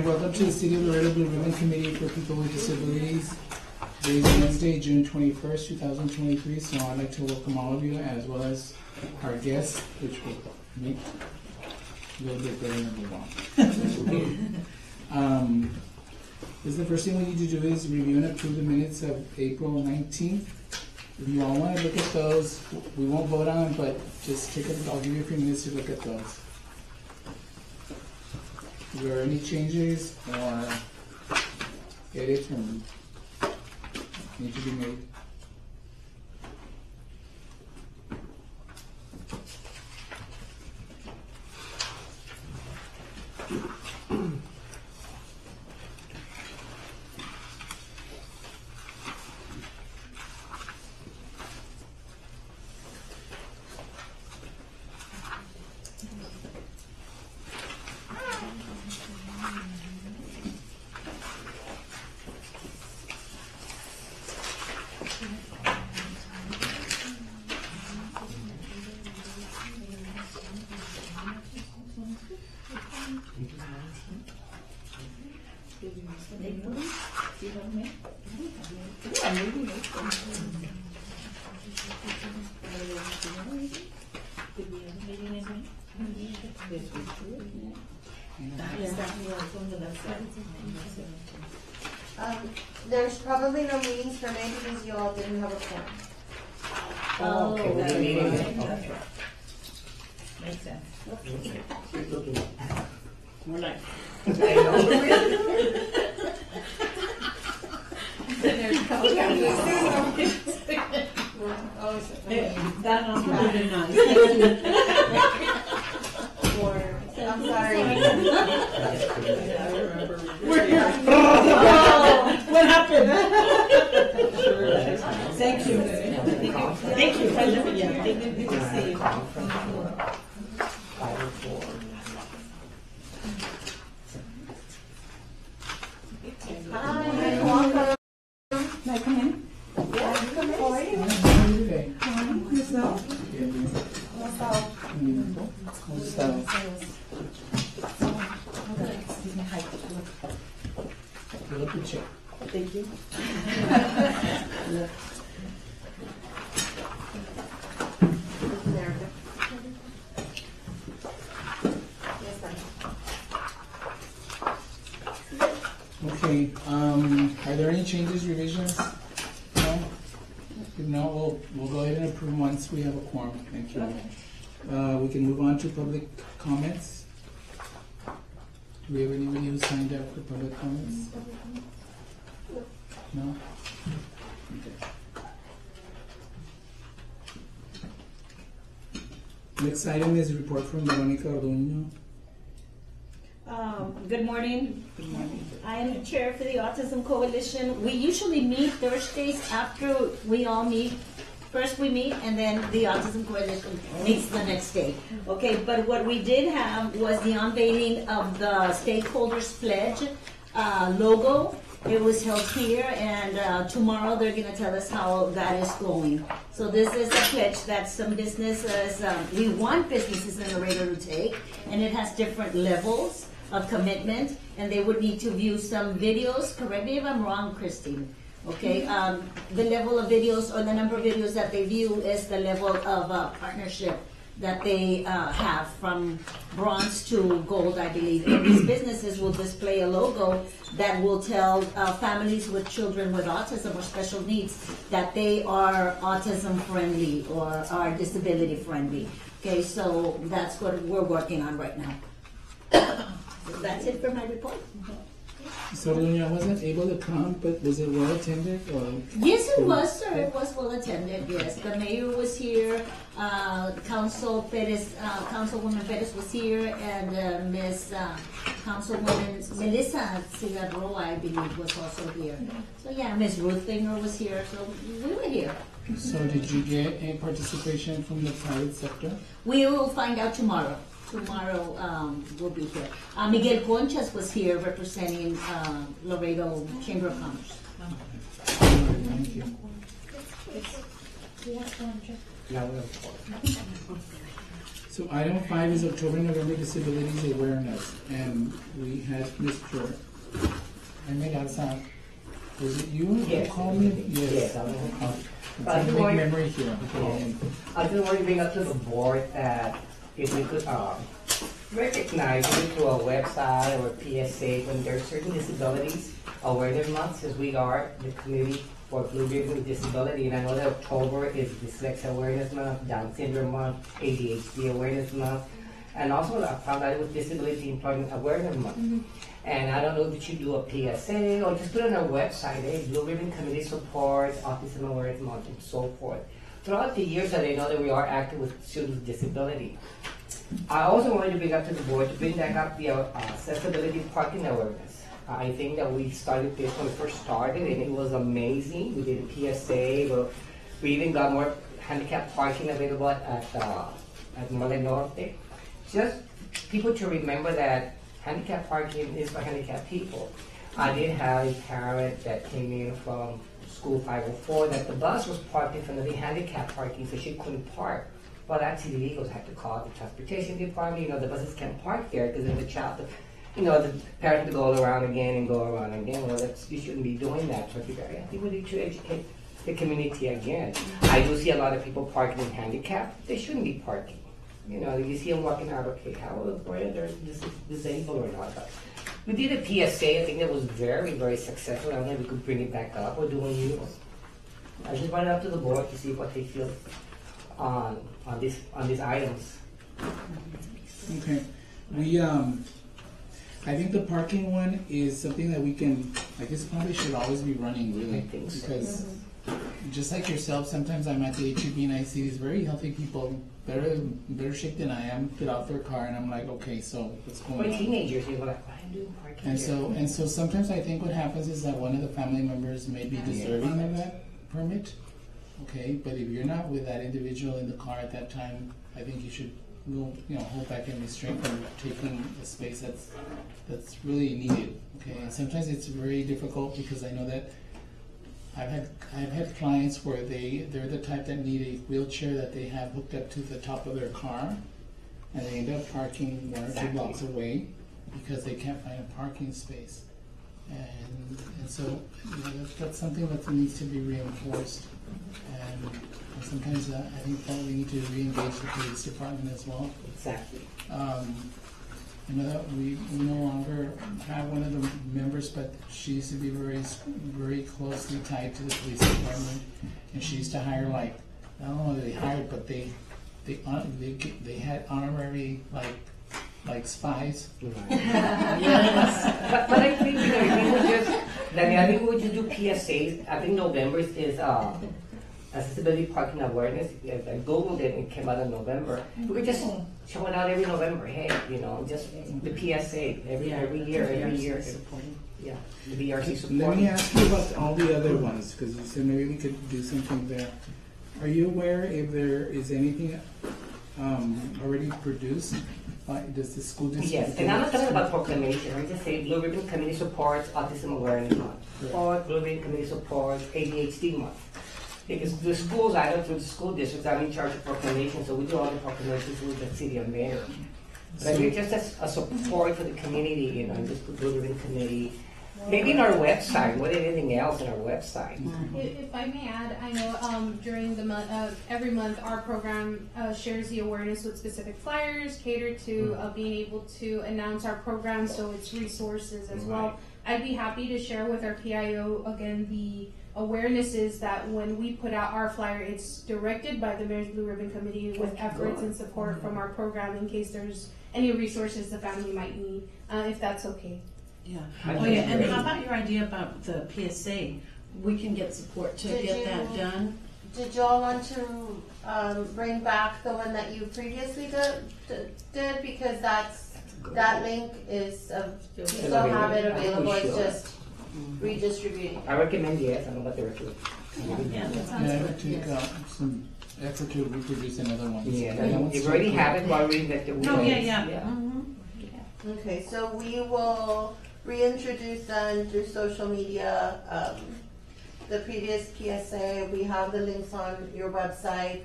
welcome to the City of Laredo Blue Ribbon Committee for People with Disabilities. Today is Wednesday, June 21st, 2023, so I'd like to welcome all of you as well as our guests, which will make a little bit better than we want. This is the first thing we need to do is review and approve the minutes of April 19th. If you all want to look at those, we won't vote on them, but just take a, I'll give you a few minutes to look at those. Is there any changes or edits or need to be made? There's probably no meetings for May because you all didn't have a quorum. Oh, okay. That's right. Makes sense. We're like, That on Friday night. I'm sorry. What happened? Thank you. Thank you. Good to see you. Hi, welcome. May I come in? Yeah, come in. How are you today? Yourself? You look good, check. Thank you. Okay, are there any changes, revisions? No? If not, we'll go ahead and approve once we have a quorum. Thank you. We can move on to public comments. Do we have anybody who signed up for public comments? No? Okay. Next item is a report from Veronica Orduño. Good morning. Good morning. I am the chair for the Autism Coalition. We usually meet Thursdays after we all meet. First we meet and then the Autism Coalition meets the next day. Okay, but what we did have was the unveiling of the Stakeholders Pledge logo. It was held here, and tomorrow they're going to tell us how that is going. So this is a pledge that some businesses, we want businesses in Laredo to take, and it has different levels of commitment, and they would need to view some videos. Correct me if I'm wrong, Christine. Okay, the level of videos or the number of videos that they view is the level of partnership that they have from bronze to gold, I believe. And these businesses will display a logo that will tell families with children with autism or special needs that they are autism friendly or are disability friendly. Okay, so that's what we're working on right now. That's it for my report. So Orduño, I wasn't able to come, but was it well attended? Or? Yes, it was, sir. It was well attended. Yes, the mayor was here. Councilwoman Perez was here, and Miss Councilwoman Melissa Cigarro, I believe, was also here. So yeah, Miss Ruth Finger was here. So we were here. So did you get any participation from the private sector? We will find out tomorrow. Tomorrow we'll be here. Miguel Conchas was here representing Laredo Chamber of Commerce. Thank you. So item 5 is October, November Disabilities Awareness, and we had Mr. Jaime Garza. Was it you who Yes. called me? Yes, I'm gonna call. Let's make memory here. Okay. I just want to bring up to the board that if we could recognize it through a website or PSA when there are certain disabilities awareness month, since we are the committee for Blue Ribbon with Disability, and I know that October is Dyslexia Awareness Month, Down Syndrome Month, ADHD Awareness Month, and also I found out it was Disability Employment Awareness Month. And I don't know if you do a PSA or just put it on our website, Blue Ribbon Committee Support, Autism Awareness Month, and so forth. Throughout the years that I know that we are active with students with disability. I also wanted to bring up to the board to bring back up the accessibility parking awareness. I think that we started this when we first started, and it was amazing. We did a PSA, but we even got more handicap parking available at Mole Norte. Just people to remember that handicap parking is for handicapped people. I did have a parent that came in from school 504 that the bus was parked in front of the handicap parking, so she couldn't park. Well, that's illegal. Had to call the transportation department. The buses can't park there because if the child, the parent to go around again and go around again. Well, you shouldn't be doing that. So I think we need to educate the community again. I do see a lot of people parking in handicap. They shouldn't be parking. You see them walking out, okay, whether they're disabled or not. But we did a PSA, I think that was very, very successful. I don't know if we could bring it back up or do one new. I just brought it up to the board to see what they feel on these items. Okay. I think the parking one is something that we can, I guess probably should always be running really. I think so. Because just like yourself, sometimes I'm at the HEB and I see these very healthy people, better shape than I am, get out their car and I'm like, okay, so what's going For on? teenagers, you're like, why are you doing parking And so sometimes I think what happens is that one of the family members may be deserving of that permit. Okay, but if you're not with that individual in the car at that time, I think you should go, hold back and restrain from taking a space that's really needed. Okay, and sometimes it's very difficult because I know that I've had clients where they're the type that need a wheelchair that they have hooked up to the top of their car, and they end up parking 1 or 2 blocks away because they can't find a parking space. And so that's something that needs to be reinforced. And sometimes I think that we need to re-engage the police department as well. Exactly. I know that we no longer have one of the members, but she used to be very, very closely tied to the police department, and she used to hire I don't know whether they hired, but they had honorary like spies. Yes. But I think I think we just do PSAs. I think November is accessibility parking awareness. I googled it and it came out in November. We could just show it out every November. Hey, just the PSA every year. Yeah, the BRC support. Let me ask you about all the other ones, because you said maybe we could do something there. Are you aware if there is anything already produced? Does the school district? Yes, and I'm not talking about proclamation. I'm just saying Blue Ribbon Committee supports Autism Awareness Month, or Blue Ribbon Committee supports ADHD Month. Because the schools, I don't through the school districts, I'm in charge of proclamation, so we do all the proclamations with the city and mayor. But I think just as a support for the community, just the Blue Ribbon Committee. Maybe in our website, more than anything else in our website. If I may add, I know during the month, every month our program shares the awareness with specific flyers catered to being able to announce our program, so it's resources as well. I'd be happy to share with our PIO again the awarenesses that when we put out our flyer, it's directed by the Mayor's Blue Ribbon Committee with efforts and support from our program in case there's any resources the family might need, if that's okay. Yeah. Oh, yeah. And how about your idea about the PSA? We can get support to get that done. Did y'all want to bring back the one that you previously did? Because that link is, you still have it available, it's just redistributing. I recommend yes, I don't know what the rest of it. Yeah, that Yeah, sounds I good. would take Yes. some effort to reproduce another one. Yeah, That one's you already so have cool. it while reading that. No, yeah. Okay, so we will reintroduce then through social media the previous PSA. We have the links on your website.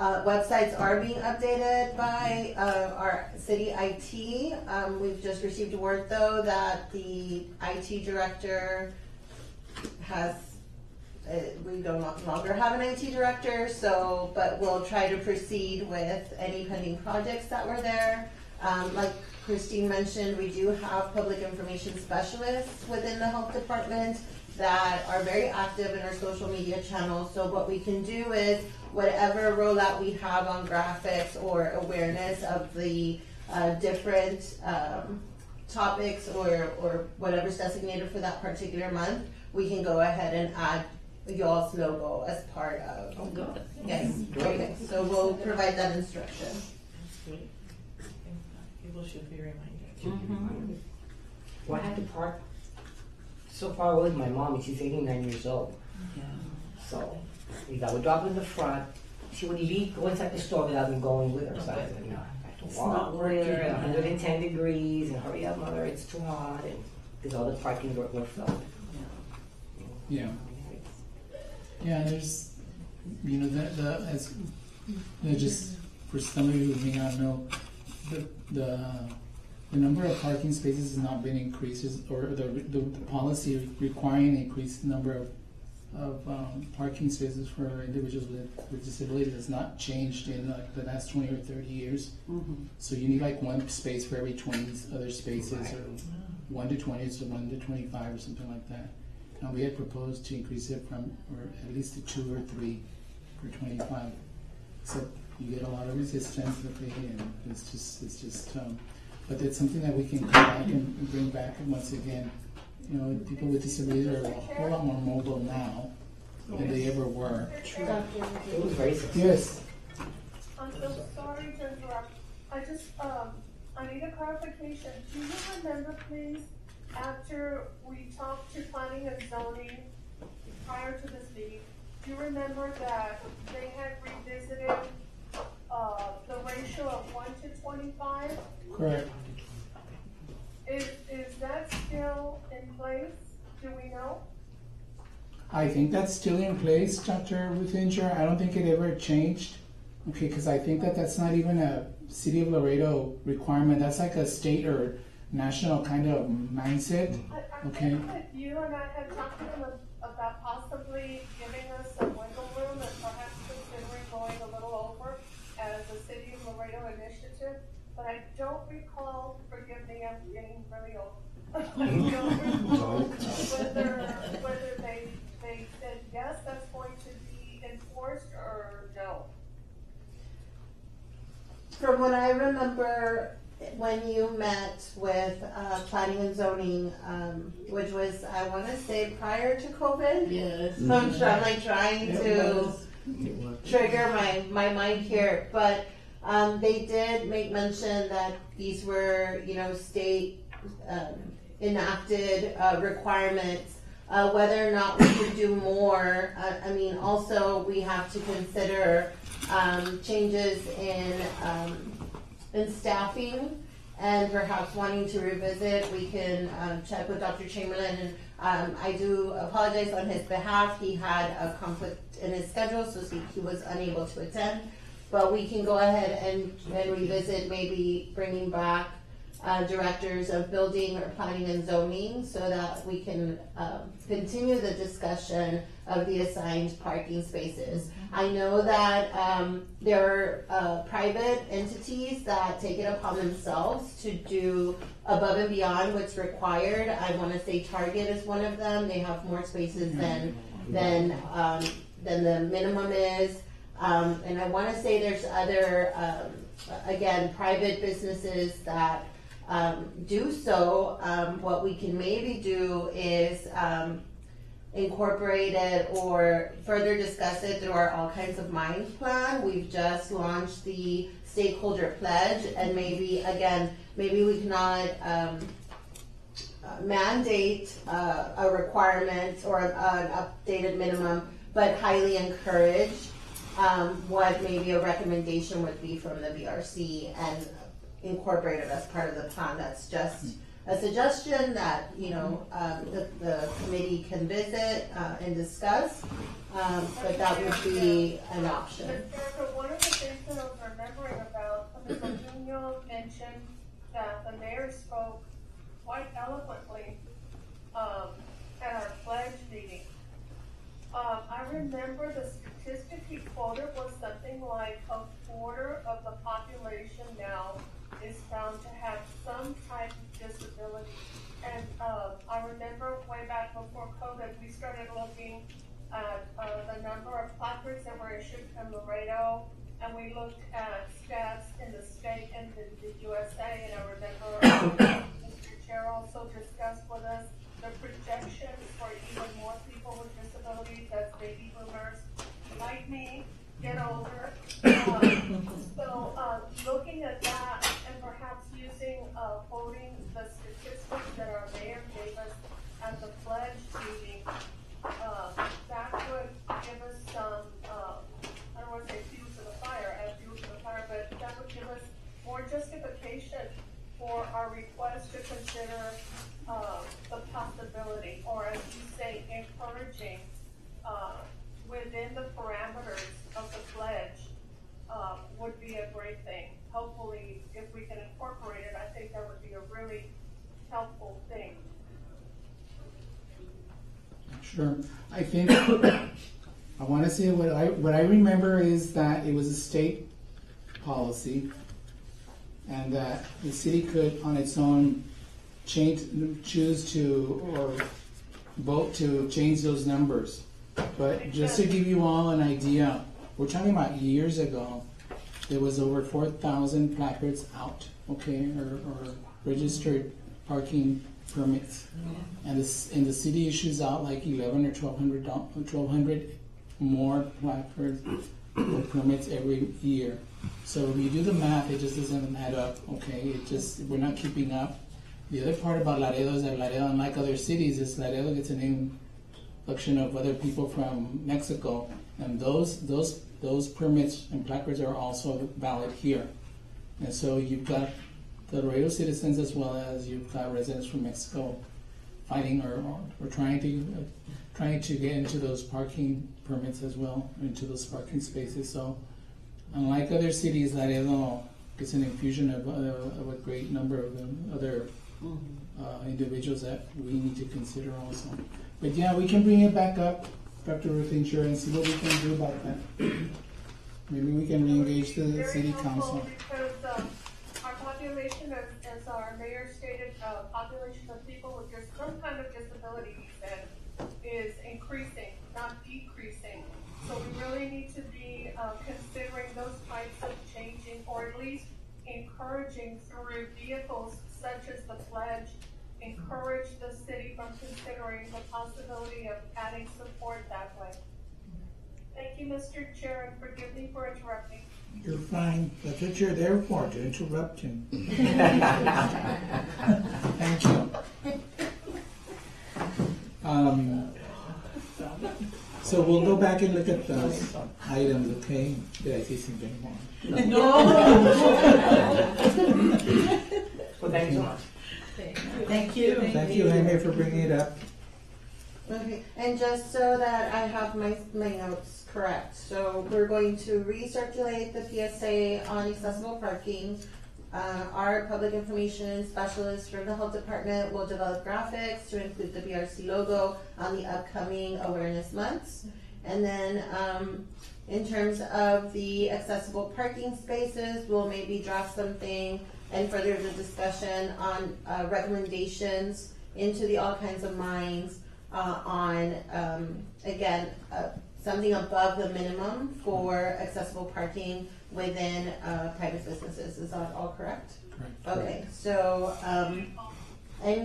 Websites are being updated by our city IT. We've just received word though that the IT director has, we no longer have an IT director, so, but we'll try to proceed with any pending projects that were there. Like Christine mentioned, we do have public information specialists within the health department that are very active in our social media channels. So what we can do is whatever rollout we have on graphics or awareness of the different topics or whatever's designated for that particular month, we can go ahead and add y'all's logo as part of. Oh, good. Yes, okay. So we'll provide that instruction. People should be reminded. Well, I have to park so far away with my mom, she's 89 years old. Yeah. So, I would drop in the front, she would leave, go inside the store without me going with her. So I said, no, I have to It's walk not over working, there, yeah. 110 degrees, and hurry up, mother, it's too hot, and because all the parking were filled. Yeah. Yeah, there's, you know, as, just for somebody who may not know, the number of parking spaces has not been increased, or the policy requiring increased number of parking spaces for individuals with disabilities has not changed in like the last 20 or 30 years. So you need like one space for every 20 other spaces, or 1 to 20, so 1 to 25 or something like that. And we had proposed to increase it from, or at least to 2 or 3 for 25. So you get a lot of resistance, and it's just but it's something that we can come back and bring back once again. You know, people with disabilities are a whole lot more mobile now than they ever were. It was very successful. Yes. I'm so sorry to interrupt. I need a clarification. Do you remember, please, after we talked to planning and zoning prior to this meeting, do you remember that they had revisited the ratio of 1 to 25? Correct. Is that still in place? Do we know? I think that's still in place, Dr. Ruthinger. I don't think it ever changed. Okay, because I think that's not even a City of Laredo requirement. That's like a state or national kind of mindset. I Okay. think that you and I had talked to them about possibly giving us some wiggle room and perhaps considering going a little over as a City of Laredo initiative, but I don't recall, forgive me, I'm getting really old. I don't recall whether they said, yes, that's going to be enforced, or no. From what I remember, when you met with planning and zoning, which was, I want to say, prior to COVID. Yes. So I'm like trying to trigger my mind here, but they did make mention that these were, you know, state enacted requirements. Whether or not we could do more, I mean, also we have to consider changes in staffing, and perhaps wanting to revisit. We can check with Dr. Chamberlain, and I do apologize on his behalf. He had a conflict in his schedule, so he was unable to attend. But we can go ahead and revisit maybe bringing back directors of building or planning and zoning, so that we can continue the discussion of the assigned parking spaces. I know that there are private entities that take it upon themselves to do above and beyond what's required. I want to say Target is one of them. They have more spaces than the minimum is. And I want to say there's other, again, private businesses that do so. What we can maybe do is incorporate it or further discuss it through our All Kinds of Minds plan. We've just launched the stakeholder pledge, and maybe we cannot mandate a requirement or an updated minimum, but highly encourage what maybe a recommendation would be from the BRC and incorporate it as part of the plan. That's just a suggestion that, the committee can visit, and discuss, but that would be an option. Erica, one of the things that I was remembering about, Mr. Nuno mentioned that the mayor spoke quite eloquently at our pledge meeting. I remember the statistic he quoted was something like a quarter of the population now is found to have some type of disability. And I remember way back before COVID, we started looking at the number of placards that were issued in Laredo, and we looked at stats in the state and the USA, and I remember Mr. Chair also discussed with us the projections for even more people with disabilities as baby boomers like me get older. So looking at that and perhaps using quoting the statistics that our mayor gave us at the pledge meeting, that would give us some, I don't want to say fuel to the fire, add fuel to the fire, but that would give us more justification for our request to consider the possibility, or as you say, encouraging within the parameters of the pledge would be a great thing. Hopefully, if we can incorporate it, I think that would be a really helpful thing. Sure. I think I want to say what I remember is that it was a state policy, and that the city could, on its own, choose to or vote to change those numbers. But just to give you all an idea, we're talking about years ago. There was over 4,000 placards out, okay, or registered parking permits, and the city issues out like 1,100 or 1,200 more placards or permits every year. So if you do the math, it just doesn't add up. Okay, we're not keeping up. The other part about Laredo is that Laredo, unlike other cities, is Laredo gets an influx of other people from Mexico, and those permits and placards are also valid here. And so you've got the Laredo citizens as well as you've got residents from Mexico fighting or trying to get into those parking permits as well, into those parking spaces. So unlike other cities, Laredo gets an infusion of a great number of other individuals that we need to consider also. But yeah, we can bring it back up, Dr. Ruth, and see what we can do about that. Maybe we can re-engage the city council. Because our population, as our mayor stated, population of people with just some kind of disability, he said, is increasing, not decreasing. So we really need to be considering those types of changing, or at least encouraging through vehicles such as the pledge, encourage the city from considering the possibility of adding support that way. Thank you, Mr. Chair, and forgive me for interrupting. You're fine. That's what you're there for, to interrupt him. Thank you. So we'll go back and look at those items, okay? Did I say something wrong? No. Well, thank you so much. Thank you. Thank you, Jaime, for bringing it up. Okay, and just so that I have my notes correct, so we're going to recirculate the PSA on accessible parking. Our public information specialist from the health department will develop graphics to include the BRC logo on the upcoming awareness months. And then in terms of the accessible parking spaces, we'll maybe draft something and further the discussion on recommendations into the all kinds of minds on, again, something above the minimum for accessible parking within private businesses. Is that all correct? Correct. Okay, so I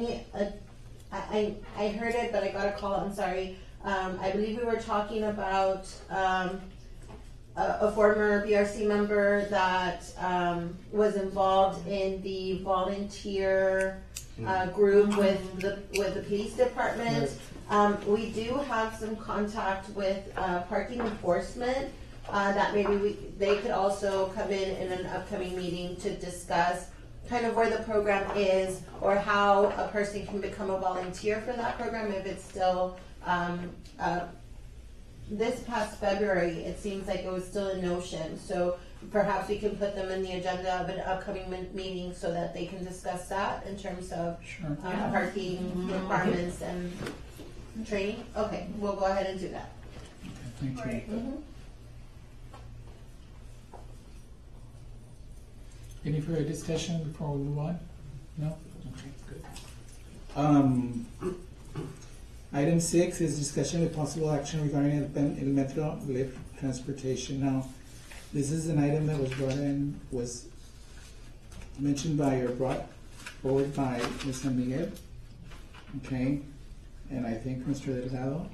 heard it, but I got a call. I'm sorry. I believe we were talking about a former BRC member that was involved in the volunteer group with the police department. We do have some contact with parking enforcement that maybe they could also come in an upcoming meeting to discuss kind of where the program is or how a person can become a volunteer for that program if it's still, this past February, it seems like it was still in notion. So perhaps we can put them in the agenda of an upcoming meeting so that they can discuss that in terms of Sure. parking requirements and training. Okay, we'll go ahead and do that. Thank you. Great. Any further discussion before we move on? No? Okay, good. Item 6 is discussion with possible action regarding El Metro lift transportation. Now, this is an item that was was mentioned by or brought forward by Ms. Miguel. Okay, and I think Mr. Delgado,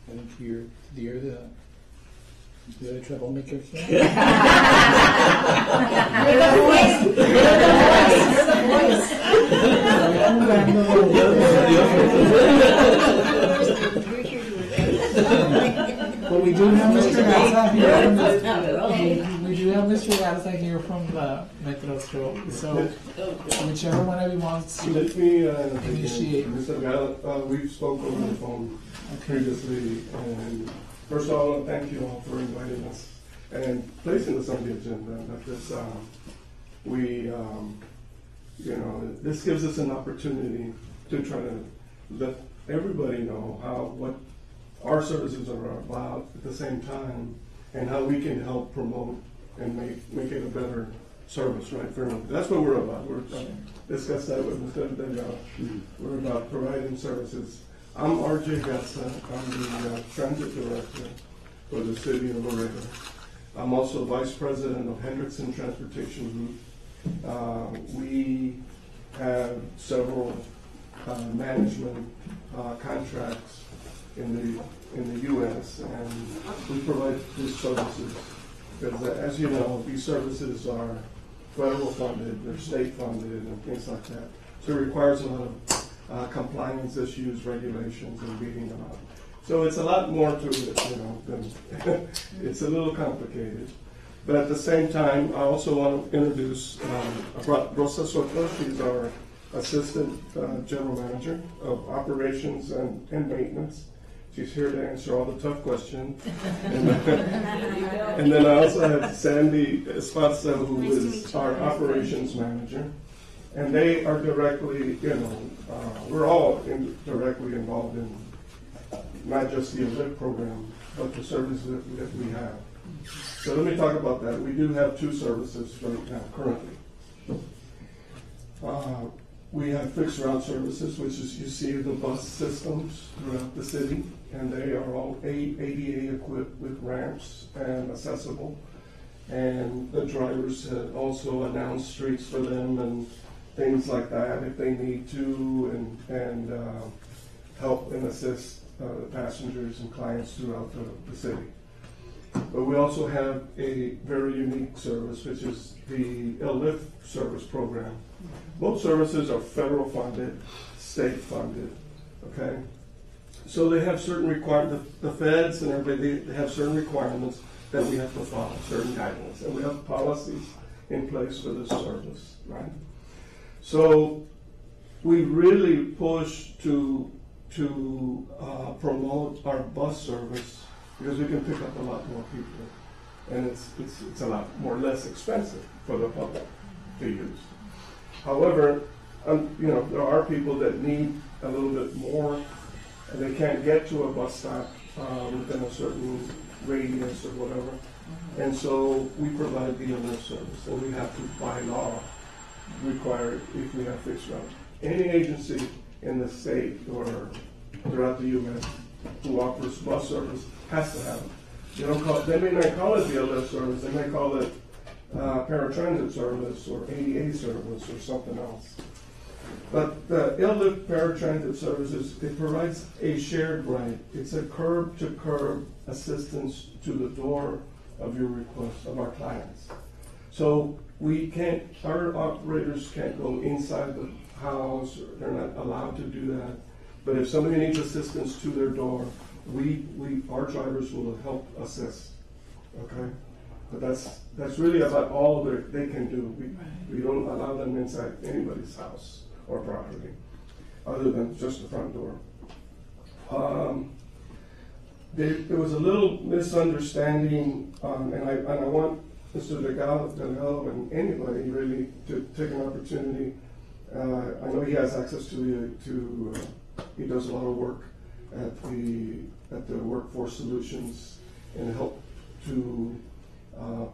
I think you're the troublemaker here. But we do have Mr. Garza here. We do have Mr. Garza here from the Metro Stroke. So whichever one of you wants to Let me initiate. Mr. Gal, we've spoken over the phone previously, and first of all, I want to thank you all for inviting us and placing us on the agenda. That this, this gives us an opportunity to try to let everybody know what our services are about at the same time, and how we can help promote and make it a better service, right? That's what we're about. We're discuss that with Mr. Delgado. We're about providing services. I'm RJ Gatsa. I'm the transit director for the city of Laredo. I'm also vice president of Hendrickson Transportation Group. We have several management contracts in the U.S. and we provide these services because, as you know, these services are federal funded, they're state funded, and things like that. So it requires a lot of compliance issues, regulations, and beating them up. So it's a lot more to it, than it's a little complicated. But at the same time, I also want to introduce Rosa Soto. She's our assistant general manager of operations and maintenance. She's here to answer all the tough questions. And then I also have Sandy Esparza, who is our operations manager. And they are directly, we're all directly involved in not just the ELIP program, but the services that we have. So let me talk about that. We do have two services right now, currently. We have fixed route services, which is, you see the bus systems throughout the city, and they are all ADA equipped with ramps and accessible. And the drivers have also announced streets for them and things like that if they need to, and help and assist the passengers and clients throughout the city. But we also have a very unique service, which is the LIFT service program. Both services are federal funded, state funded, okay? So they have certain requirements, the feds and everybody, they have certain requirements that we have to follow, certain guidelines, and we have policies in place for this service, right? So we really push to promote our bus service because we can pick up a lot more people, and it's a lot less expensive for the public to use. However, there are people that need a little bit more, and they can't get to a bus stop within a certain radius or whatever. And so we provide the ELIF service, and we have to, by law, require it if we have fixed routes. Any agency in the state or throughout the U.S. who offers bus service has to have it. They may not call it the ELIF service, they may call it paratransit service or ADA service or something else. But the LIFT paratransit services, it provides a shared ride. It's a curb-to-curb assistance to the door of your request, of our clients. So our operators can't go inside the house, or they're not allowed to do that. But if somebody needs assistance to their door, our drivers will help assist, okay? But that's really about all that they can do. We don't allow them inside anybody's house or property, other than just the front door. There was a little misunderstanding, and I want Mr. Delgado and anybody really to take an opportunity. I know he has access to he does a lot of work at the Workforce Solutions and help to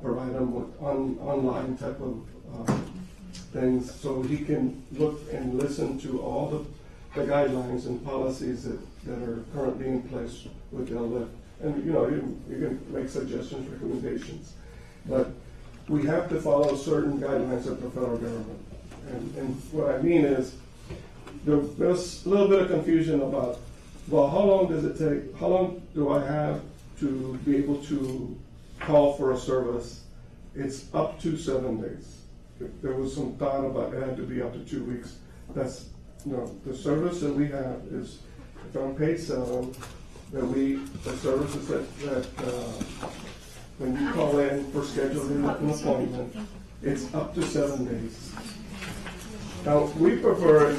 provide them with online type of things, so he can look and listen to all the guidelines and policies that are currently in place with LF. And you can make suggestions, recommendations, but we have to follow certain guidelines of the federal government. And what I mean is, there's a little bit of confusion about, well, how long does it take? How long do I have to be able to call for a service? It's up to 7 days. If there was some thought about it had to be up to 2 weeks. That's the service that we have is, if I'm paid 7, the services that when you call in for scheduling an appointment, it's up to 7 days. Now, we prefer,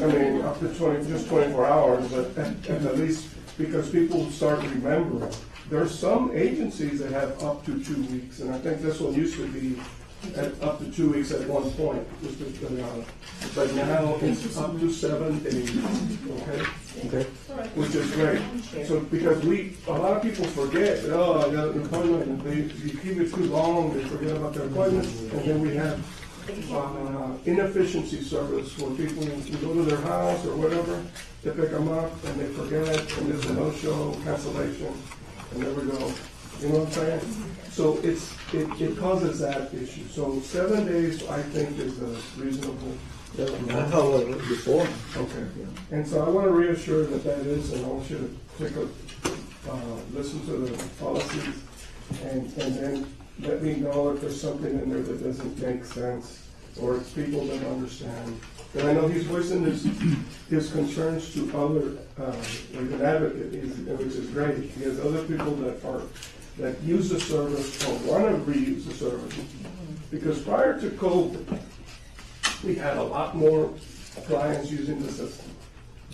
up to 24 hours, but at least because people start remembering. There are some agencies that have up to 2 weeks, and I think this one used to be at up to 2 weeks at one point, but now it's up to 7 days, okay? Which is great. So, because a lot of people forget, I got an appointment, and you keep it too long, they forget about their appointments, and then we have inefficiency service where people go to their house or whatever, they pick them up and they forget, and there's a no-show, cancellation, and there we go. You know what I'm saying? So it causes that issue. So 7 days, I think, is a reasonable. That's how it was before. Okay. And so I want to reassure that is, and I want you to take listen to the policies, and then let me know if there's something in there that doesn't make sense, or if people don't understand. And I know he's voicing his concerns to other, like an advocate, which is great. He has other people that use the service or want to reuse the service. Because prior to COVID, we had a lot more clients using the system,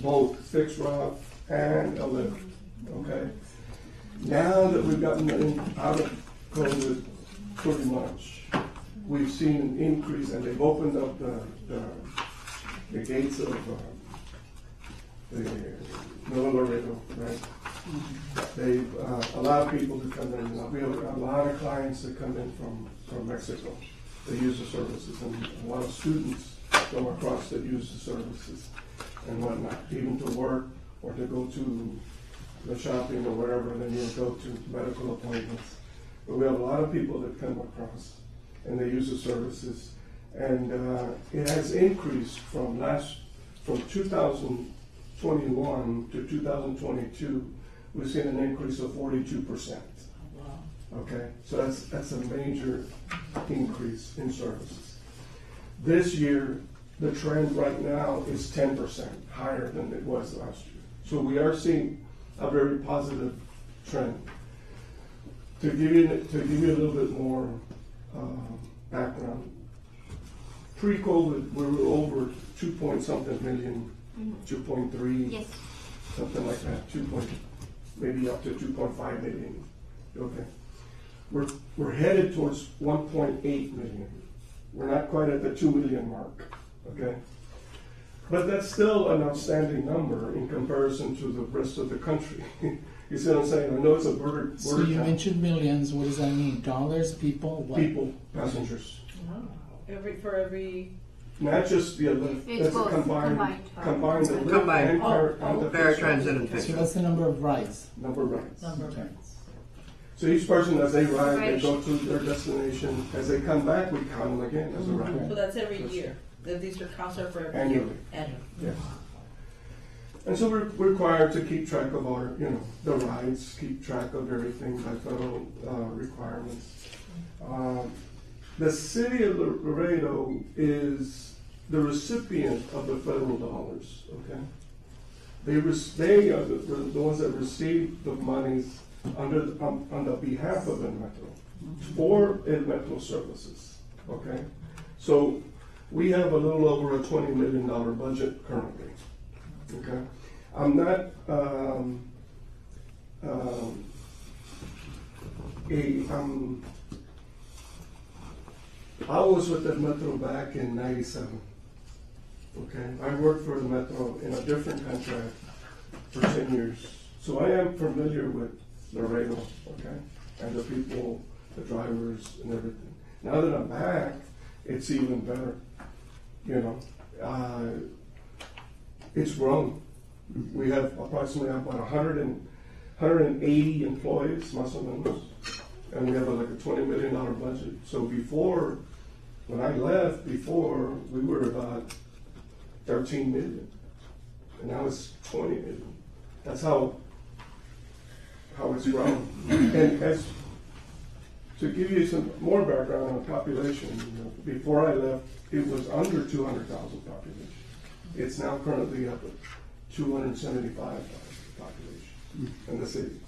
both fixed route and a lift. Okay. Now that we've gotten out of COVID pretty much, we've seen an increase, and they've opened up the gates of the Laredo, right? They've allowed people to come in. We have a lot of clients that come in from Mexico. They use the services, and a lot of students come across that use the services and whatnot, even to work or to go to the shopping or wherever they need to go to medical appointments. But we have a lot of people that come across and they use the services, and it has increased from 2021 to 2022. We've seen an increase of 42%. Okay, so that's a major increase in services. This year, the trend right now is 10% higher than it was last year. So we are seeing a very positive trend. To give you a little bit more background, pre-COVID, we were over 2-point-something million, 2.3, Yes. something like that, maybe up to 2.5 million. Okay. We're headed towards 1.8 million. We're not quite at the 2 million mark, okay? But that's still an outstanding number in comparison to the rest of the country. You see what I'm saying? I know it's a border So you town. mentioned millions. What does that mean? Dollars, people, what? People, passengers. For every. Not just the lift. It's That's a both, combined the lift Combined. and the Paratransit and So fixed. that's the number of rides. number of rides. Okay. So each person, as they ride, they Right. go to their destination. As they come back, we count them again as a ride. So that's every year. These are counts are for every year. Annually. Annually. Yes. And so we're required to keep track of our, the rides, keep track of everything by federal requirements. The city of Laredo is the recipient of the federal dollars, okay? They are the ones that receive the monies on the behalf of the metro. for El Metro services, okay? So we have a little over a $20 million budget currently, okay? I'm not, I was with the Metro back in '97. Okay, I worked for the Metro in a different contract for 10 years, so I am familiar with Laredo. Okay, and the people, the drivers, and everything. Now that I'm back, it's even better. You know, it's grown. We have approximately about 180 employees, más o menos, and we have like a $20 million budget. So before, when I left, before we were about 13 million, and now it's 20 million. That's how it's grown. And as to give you some more background on the population, you know, before I left, it was under 200,000 population. It's now currently up at 275,000 population in the city.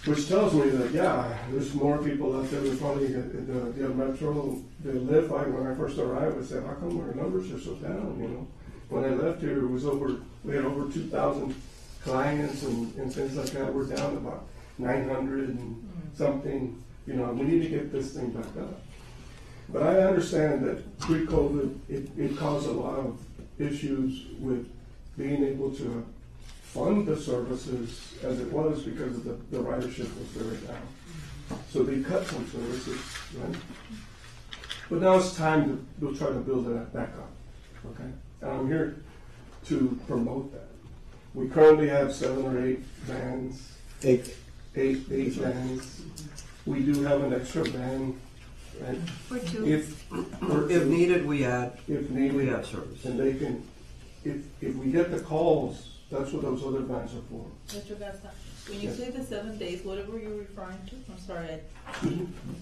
Which tells me that, yeah, there's more people out there than probably the Metro, the live. When I first arrived, I said, how come our numbers are so down, you know? When I left here, we had over 2,000 clients and things like that. We're down to about 900 and something, you know, we need to get this thing back up. But I understand that pre-COVID, it caused a lot of issues with being able to fund the services as it was because of the ridership was very down. So they cut some services, right? But now it's time to try to build that back up, okay? And I'm here to promote that. We currently have 7 or 8 vans. Eight vans. We do have an extra van, right? Or two. If needed, we add. If needed, we add service. And they can, if we get the calls, that's what those other vans are for. Mr. Gasa, when you say the 7 days, what were you referring to? I'm sorry,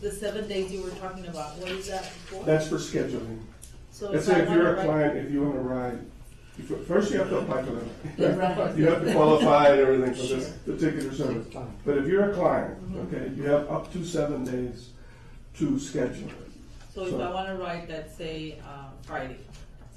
the 7 days you were talking about, what is that for? That's for scheduling. So Let's say if you're a client, if you want to ride, first you have to apply for that. You have to qualify and everything for this particular service. But if you're a client, okay, you have up to 7 days to schedule it. So if I want to ride, let's say, Friday,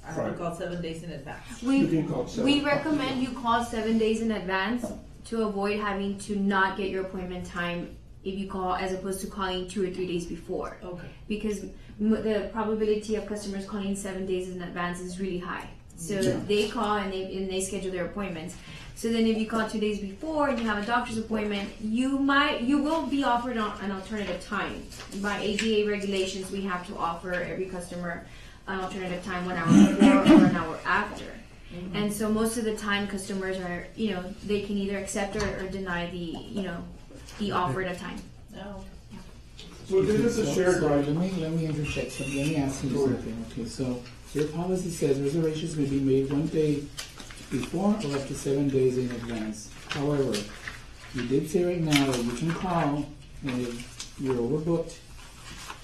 I have to call 7 days in advance. You can call 7. We recommend you call 7 days in advance to avoid having to not get your appointment time if you call, as opposed to calling 2 or 3 days before. Okay. Because the probability of customers calling 7 days in advance is really high. So they call and they schedule their appointments. So then if you call 2 days before and you have a doctor's appointment, you will be offered an alternative time. By ADA regulations, we have to offer every customer an alternative time 1 hour before or an hour after. And so most of the time customers are, you know, they can either accept or deny the offer at a time. No. So this is a shared ride. Let me interject something. Let me ask you something. Okay, so your policy says reservations may be made 1 day before or up to 7 days in advance. However, you did say right now that you can call, and if you're overbooked,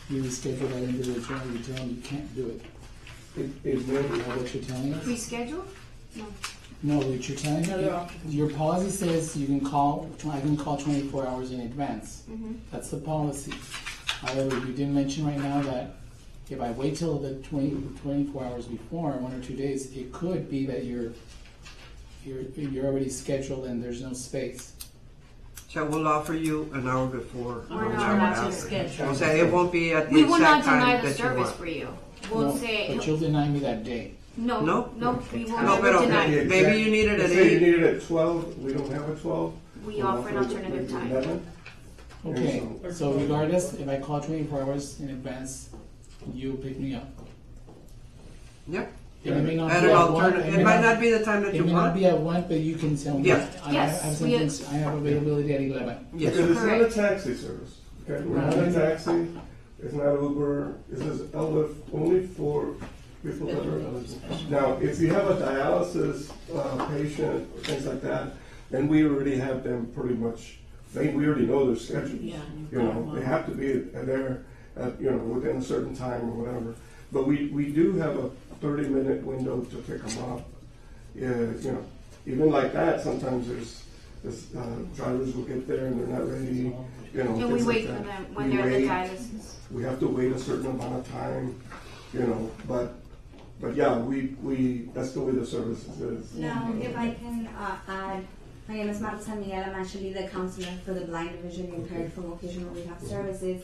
you reschedule that individual, and you tell them you can't do it. Is that what you're telling us? Reschedule? No. No, what you're telling me, your policy says you can call, I can call 24 hours in advance. That's the policy. However, you did mention right now that if I wait till the 24 hours before, 1 or 2 days, it could be that you're already scheduled and there's no space. So we'll offer you an hour before Or an an hour hour after. schedule. So it won't be at the We will not exact time deny the that you service want. for you. We'll No, say but you'll deny me that day. no, No? we will No, never but deny. okay. Maybe you need it at Let's say 8. you need it at 12, we don't have a 12. We offer an alternative time. 11. Okay, so regardless, if I call 24 hours in advance, you pick me up. Yep. It may not At be an at 1. alternative, it might not be the time that It you may not want. be at 1, but you can tell me. Yeah. I Yes, have we- something, I have availability at 11. Yes. Because it's not a Correct. taxi service. Okay, we're not a taxi. It's not Uber. This is LF only for people that are eligible. Now, if you have a dialysis patient or things like that, then we already have them pretty much. We already know their schedules. Yeah, You know, they have to be there at, you know, within a certain time or whatever. But we do have a 30-minute window to pick them up. Yeah, you know, even like that, sometimes drivers will get there and they're not ready, you know. And we things like wait that. for them when We they're wait. the dialysis. We have to wait a certain amount of time, you know, but yeah, we that's the way the services is. Now, if I can add, my name is Marta Miguel. I'm actually the counselor for the blind and visually impaired for vocational rehab services.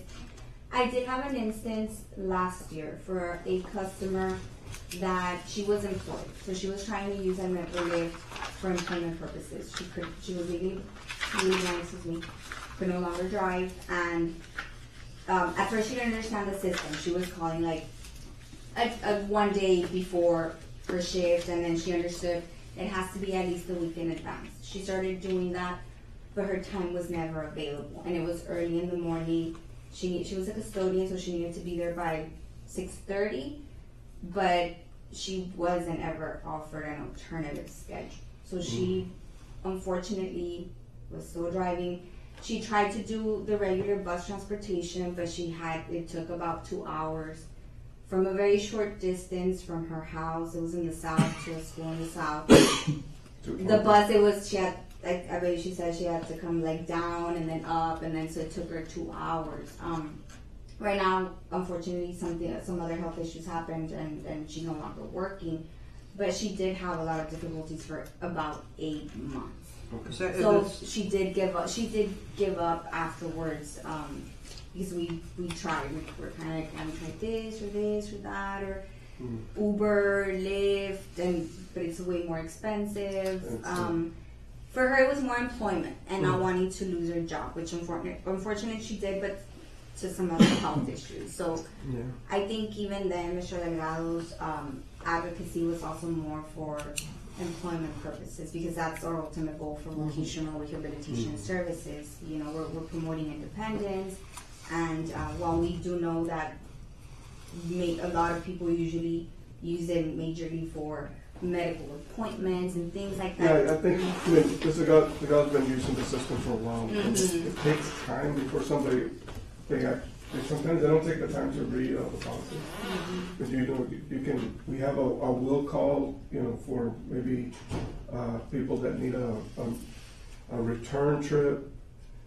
I did have an instance last year for a customer that she was employed, so she was trying to use a member for employment purposes. She was legally blind, could no longer drive, and at first she didn't understand the system. She was calling like one day before her shift, and then she understood it has to be at least a week in advance. She started doing that, but her time was never available, and it was early in the morning. She was a custodian, so she needed to be there by 6:30, but she wasn't ever offered an alternative schedule. So she, unfortunately, was still driving. She tried to do the regular bus transportation, but it took about 2 hours from a very short distance from her house. It was in the south, to a school in the south. The bus, I believe she said she had to come like down and then up, and then so it took her 2 hours. Right now, unfortunately, some other health issues happened, and she's no longer working. But she did have a lot of difficulties for about 8 months. So she did give up. She did give up afterwards, because we tried. We're kind of like, try this or that, or Uber, Lyft, but it's way more expensive. For her, it was more employment and not wanting to lose her job, which unfortunately she did, but to some other health issues. So I think even then, Mr. Delgado's advocacy was also more for employment purposes, because that's our ultimate goal for vocational rehabilitation services. You know, we're promoting independence, and while we do know that a lot of people usually use it majorly for medical appointments and things like that. Yeah, I think because the guy's been using the system for a while. It takes time before somebody sometimes they don't take the time to read all the policies. But we have a will call, for maybe people that need a return trip,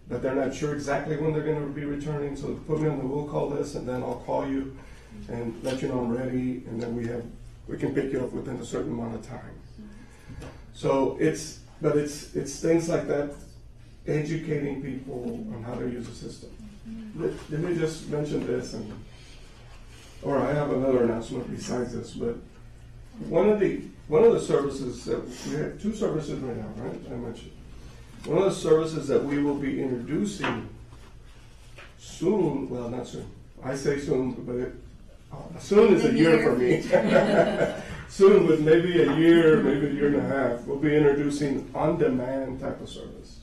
but they're not sure exactly when they're going to be returning. So put me on the will call list, and then I'll call you and let you know I'm ready, and then we can pick you up within a certain amount of time. So it's things like that, educating people on how to use the system. Let me just mention this, or I have another announcement besides this, but one of the services that we have 2 services right now, right? I mentioned one of the services that we will be introducing soon. Well, not soon. I say soon, but soon is a year for me. Soon, with maybe a year, maybe a year and a half, we'll be introducing on-demand type of service,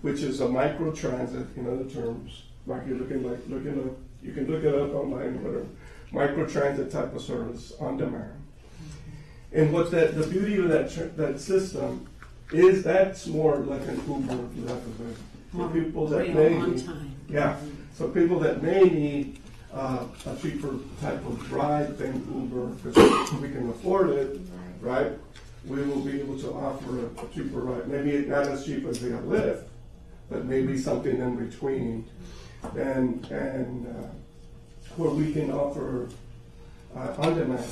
which is a micro-transit, in other terms. Like you're looking up, you can look it up online, whatever. Micro-transit type of service, on demand. And what the beauty of that system is, that's more like an Uber for people that may need, so people that may need a cheaper type of ride than Uber, because we can afford it, right? We will be able to offer a cheaper ride. Maybe not as cheap as a Lyft, but maybe something in between. And where we can offer on demand,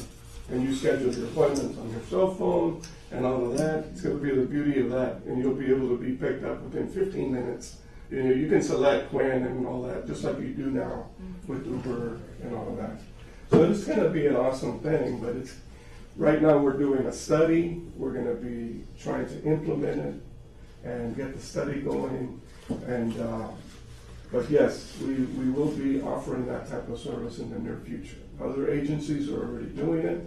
and you schedule your appointments on your cell phone and all of that. It's going to be the beauty of that, and you'll be able to be picked up within 15 minutes. You can select when and all that, just like you do now with Uber and all of that. So it's going to be an awesome thing, but right now we're doing a study. We're going to be trying to implement it and get the study going, and but yes, we will be offering that type of service in the near future. Other agencies are already doing it.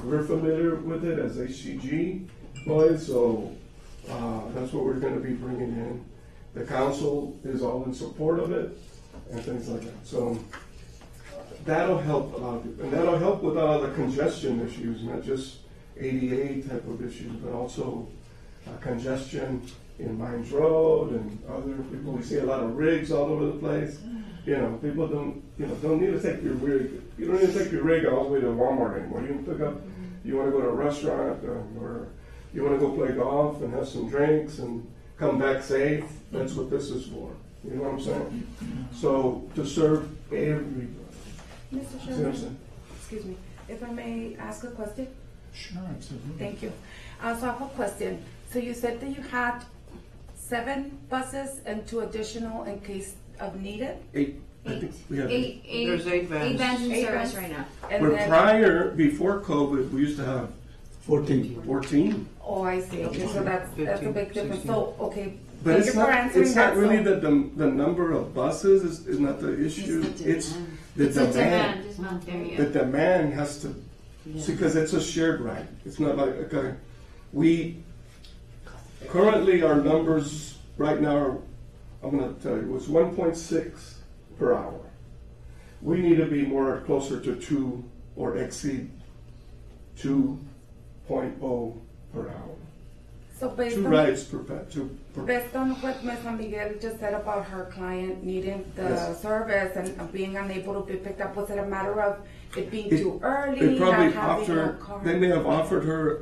We're familiar with it as HCG employees, so that's what we're going to be bringing in. The council is all in support of it and things like that. So that'll help a lot of people. And that'll help with all the congestion issues, not just ADA type of issues, but also congestion in Mines Road and other people. We see a lot of rigs all over the place. People don't need to take your rig. You don't need to take your rig all the way to Walmart anymore. You can pick up. You want to go to a restaurant, or you want to go play golf and have some drinks and come back safe, that's what this is for. You know what I'm saying? So to serve everybody. Mr. See what I'm Chairman, saying? excuse me, if I may ask a question? Sure, absolutely. Thank you. So I have a question. So you said that you had 7 buses and 2 additional in case of needed? 8. I think we have There's 8 vans. 8 vans in Eight service vans. right now. And Where then, prior, before COVID, we used to have 14. oh, I see. Okay, so that's a 15, big difference. 16. So, okay. But thank it's you for not, answering it's not that. really So- the number of buses is not the issue. It's the It's a demand. demand, it's not there The yet. demand has to, because it's a shared ride. It's not like, okay, currently our numbers right now are, I'm gonna tell you, it's 1.6 per hour. We need to be more closer to 2 or exceed 2.0 per hour. So based 2 on, rides per. based on what Ms. San Miguel just said about her client needing the Yes. service and being unable to be picked up, was it a matter of it being It- too early, They probably not having a offered, car? they may have offered her,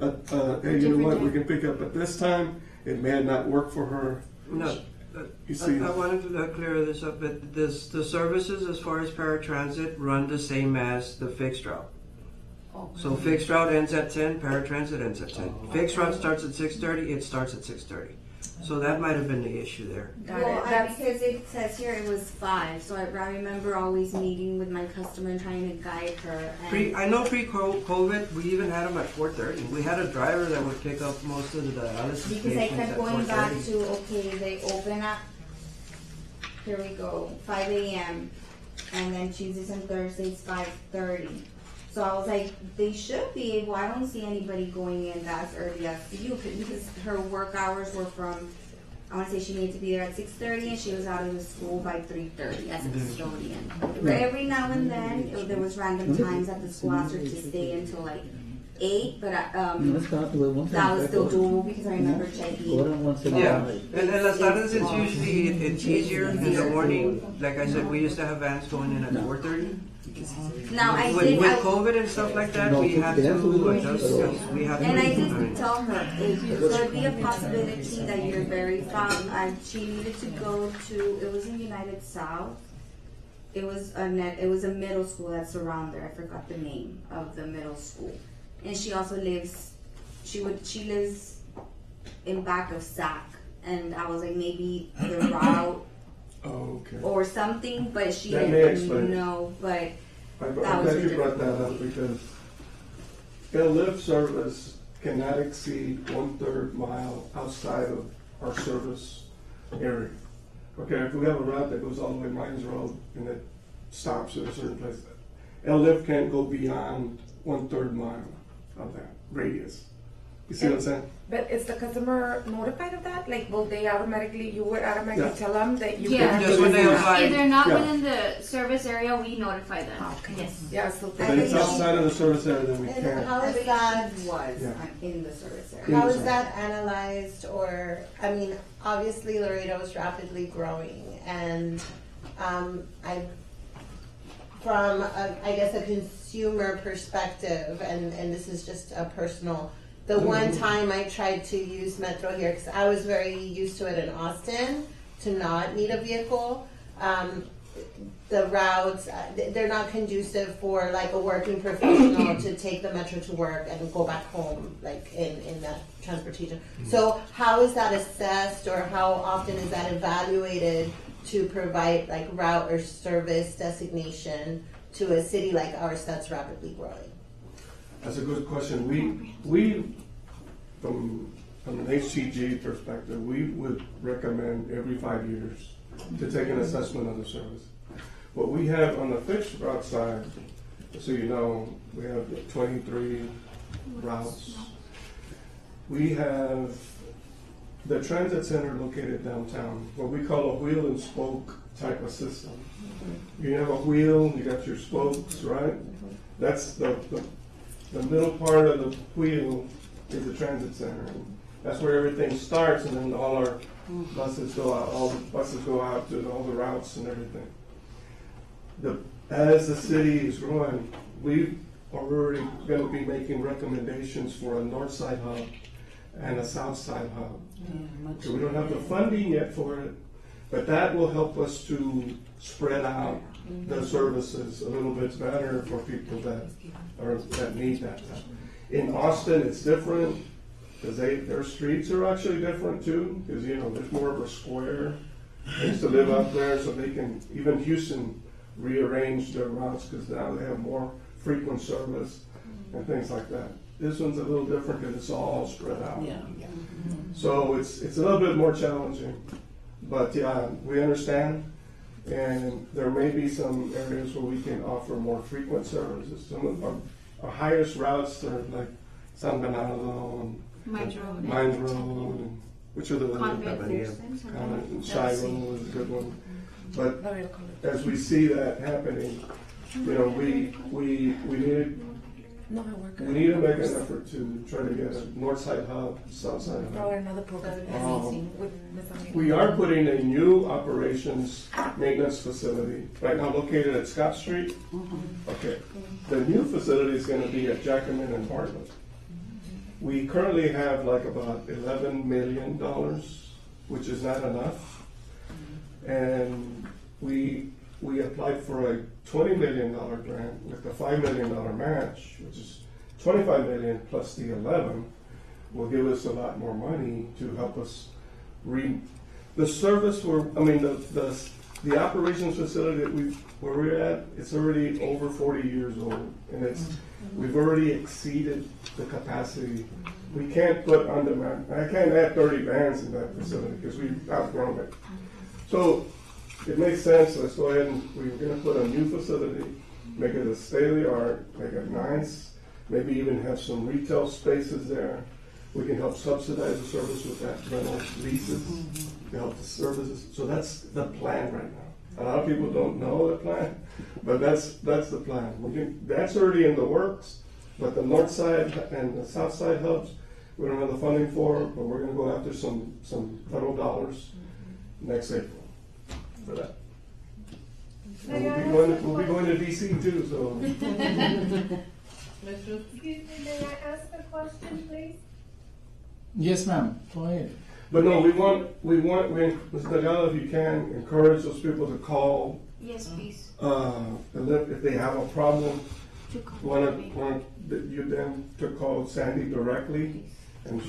hey, you know what, we Different can pick up at this time. It may not work for her. No, You see, I wanted to clear this up, but the services as far as paratransit run the same as the fixed route. Okay. So fixed route ends at 10, paratransit ends at 10. Fixed route starts at 6:30, it starts at 6:30. So that might have been the issue there. Got Well, it. That's- because it says here it was 5, so I remember always meeting with my customer and trying to guide her. And I know pre-COVID, we even had them at 4:30. We had a driver that would pick up most of the dialysis because I patients kept at going back 4:30. to, okay, they open at, here we go, 5 a.m. and then Tuesdays and Thursdays 5:30. So I was like, they should be able, I don't see anybody going in that early as you could, because her work hours were from, I want to say she needed to be there at 6:30 and she was out of the school by 3:30 as a custodian. Every now and then, there was random times that the school asked her to stay until like 8, but that was still doable because I remember checking. Yeah, and las tardes it's usually it's easier in the morning. Like I said, we used to have vans going in at 4:30. Now I With did, COVID and stuff like that, we had to adjust. We had to. and I did tell her it could be a possibility that you're very far. She needed to go to. It was in United South. It was a middle school that's around there. I forgot the name of the middle school, and she also lives. She lives in back of SAC, and I was like maybe the route oh, okay. or something, but she That may explain didn't it. know. But I'm that was glad you the brought that up because a lift service cannot exceed 1/3 mile outside of our service area. Okay, if we have a route that goes all the way Mines Road and it stops at a certain place, a lift can't go beyond 1/3 mile of that radius. You see what I'm saying? But is the customer notified of that? Like, will they automatically, you would automatically Yeah. tell them that you Yeah. can Just when they apply. If they're not Yeah. within the service area, we notify them. Okay. Yes. Yeah, so If it's they, outside of the service area, then we And can't. how I is believe that? she was Yeah. in the service area. In How the is zone. that analyzed, or, I mean, obviously Laredo is rapidly growing, and from, I guess, a consumer perspective, and this is just a personal, the one time I tried to use Metro here, because I was very used to it in Austin, to not need a vehicle, the routes, they're not conducive for like a working professional to take the Metro to work and go back home, like in that transportation. So how is that assessed, or how often is that evaluated to provide like route or service designation to a city like ours that's rapidly growing? That's a good question. We from an HTG perspective, we would recommend every 5 years to take an assessment of the service. What we have on the fixed route side, so you know, we have 23 routes. We have the transit center located downtown, what we call a wheel and spoke type of system. You have a wheel, you got your spokes, right? That's the middle part of the wheel is the transit center. That's where everything starts, and then all our buses go out. All the buses go out to all the routes and everything. As the city is growing, we are already going to be making recommendations for a north side hub and a south side hub. So we don't have the funding yet for it, but that will help us to spread out the services a little bit better for people that need that. In Austin, it's different because their streets are actually different too. Because there's more of a square. I used to live up there, so they can even Houston rearrange their routes because now they have more frequent service and things like that. This one's a little different because it's all spread out. Yeah. So it's a little bit more challenging. But yeah, we understand. And there may be some areas where we can offer more frequent services. Some of our highest routes are like San Bernardo and Mines Road, and which are the Convent, and Shire Road is a good one. But as we see that happening, we need to make an effort to try to get a north side hub, south side hub. Another program. We are putting a new operations maintenance facility right now located at Scott Street. Okay, the new facility is going to be at Jackman and Bartlett. We currently have like about $11 million, which is not enough, and we applied for a $20 million grant with a $5 million match, which is $25 million plus the 11 will give us a lot more money to help us the service the operations facility where we're at, it's already over 40 years old, and we've already exceeded the capacity. We can't put on demand. I can't add 30 vans in that facility because we've outgrown it. So it makes sense. Let's go ahead and we're going to put a new facility, make it a state-of-the-art, make it nice, maybe even have some retail spaces there. We can help subsidize the service with that rental leases to help the services. So that's the plan right now. A lot of people don't know the plan, but that's the plan. That's already in the works, but the north side and the south side hubs, we don't have the funding for, but we're going to go after some federal dollars next April for that. And we'll be going to DC too, so. Excuse me, may I ask a question, please? Yes, ma'am. Go ahead. But no, we Mr. Delgado, if you can, encourage those people to call. Yes, please. If they have a problem, want you then to call Sandy directly, and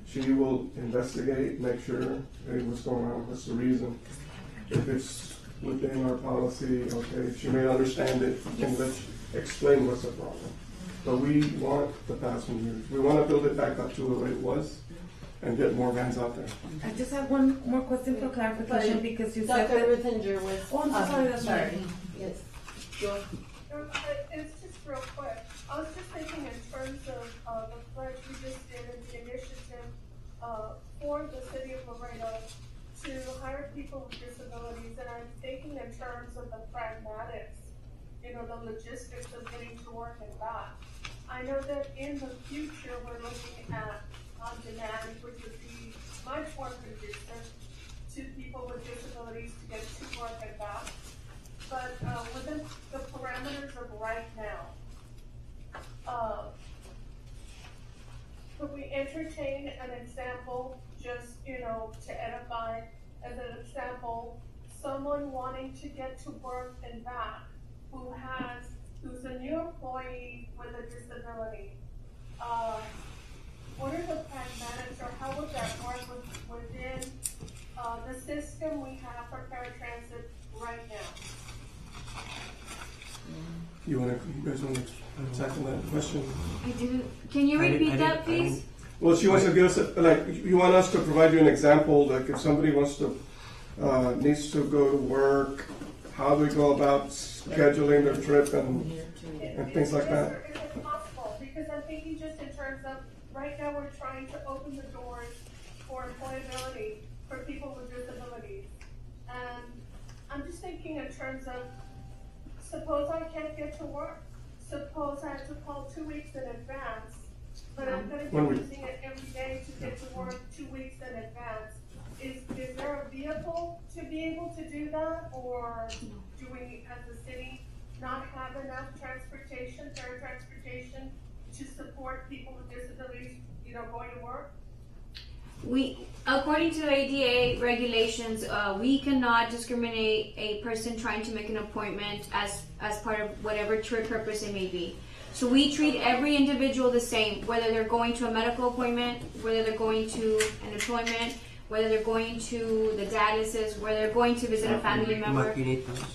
she will investigate, make sure, hey, what's going on, what's the reason. If it's within our policy, okay, she may understand it, and let's explain what's the problem. But we want the passengers. We want to build it back up to the way it was and get more vans out there. I just have one more question for clarification because you said Dr. that. Ruthinger was. Oh, I'm sorry, that's sorry. right. Yes. It's just real quick. I was just thinking in terms of the pledge we just did and the initiative for the city of Laredo to hire people with disabilities, and I'm thinking in terms of the pragmatics, the logistics of getting to work and back. I know that in the future we're looking at on demand, which would be much more conducive to people with disabilities to get to work and back. But within the parameters of right now, could we entertain an example, just to edify, as an example, someone wanting to get to work and back, who's a new employee with a disability? What are the pragmatics, or how would that work within the system we have for paratransit right now? You guys want to tackle that question? I didn't. Can you repeat that, please? Well, she wants to give us you want us to provide you an example, like if somebody wants to needs to go to work, how do we go about scheduling their trip and things like that? Is it possible? Because I'm thinking just in terms of, right now we're trying to open the doors for employability for people with disabilities. And I'm just thinking in terms of, suppose I can't get to work. Suppose I have to call 2 weeks in advance, but I'm going to be using it every day to get to work 2 weeks in advance. Is there a vehicle to be able to do that, or do we, as a city, not have enough transportation, paratransportation, to support people with disabilities going to work? We, according to ADA regulations, we cannot discriminate a person trying to make an appointment as part of whatever trip purpose it may be. So we treat every individual the same, whether they're going to a medical appointment, whether they're going to an employment, whether they're going to the dialysis, whether they're going to visit a family member.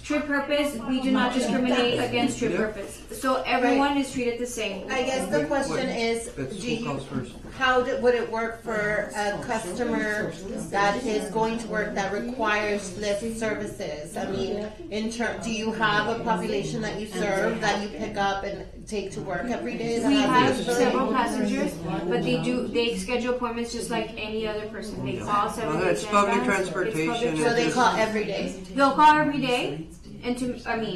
Trip purpose, we do not discriminate against trip purpose. So everyone is treated the same. I guess the question is, would it work for a customer that is going to work that requires lift services? I mean, do you have a population that you serve that you pick up and take to work every day? We have several passengers, but they schedule appointments just like any other person. They call 7 days It's public transportation. So they call every day? They'll call every day. And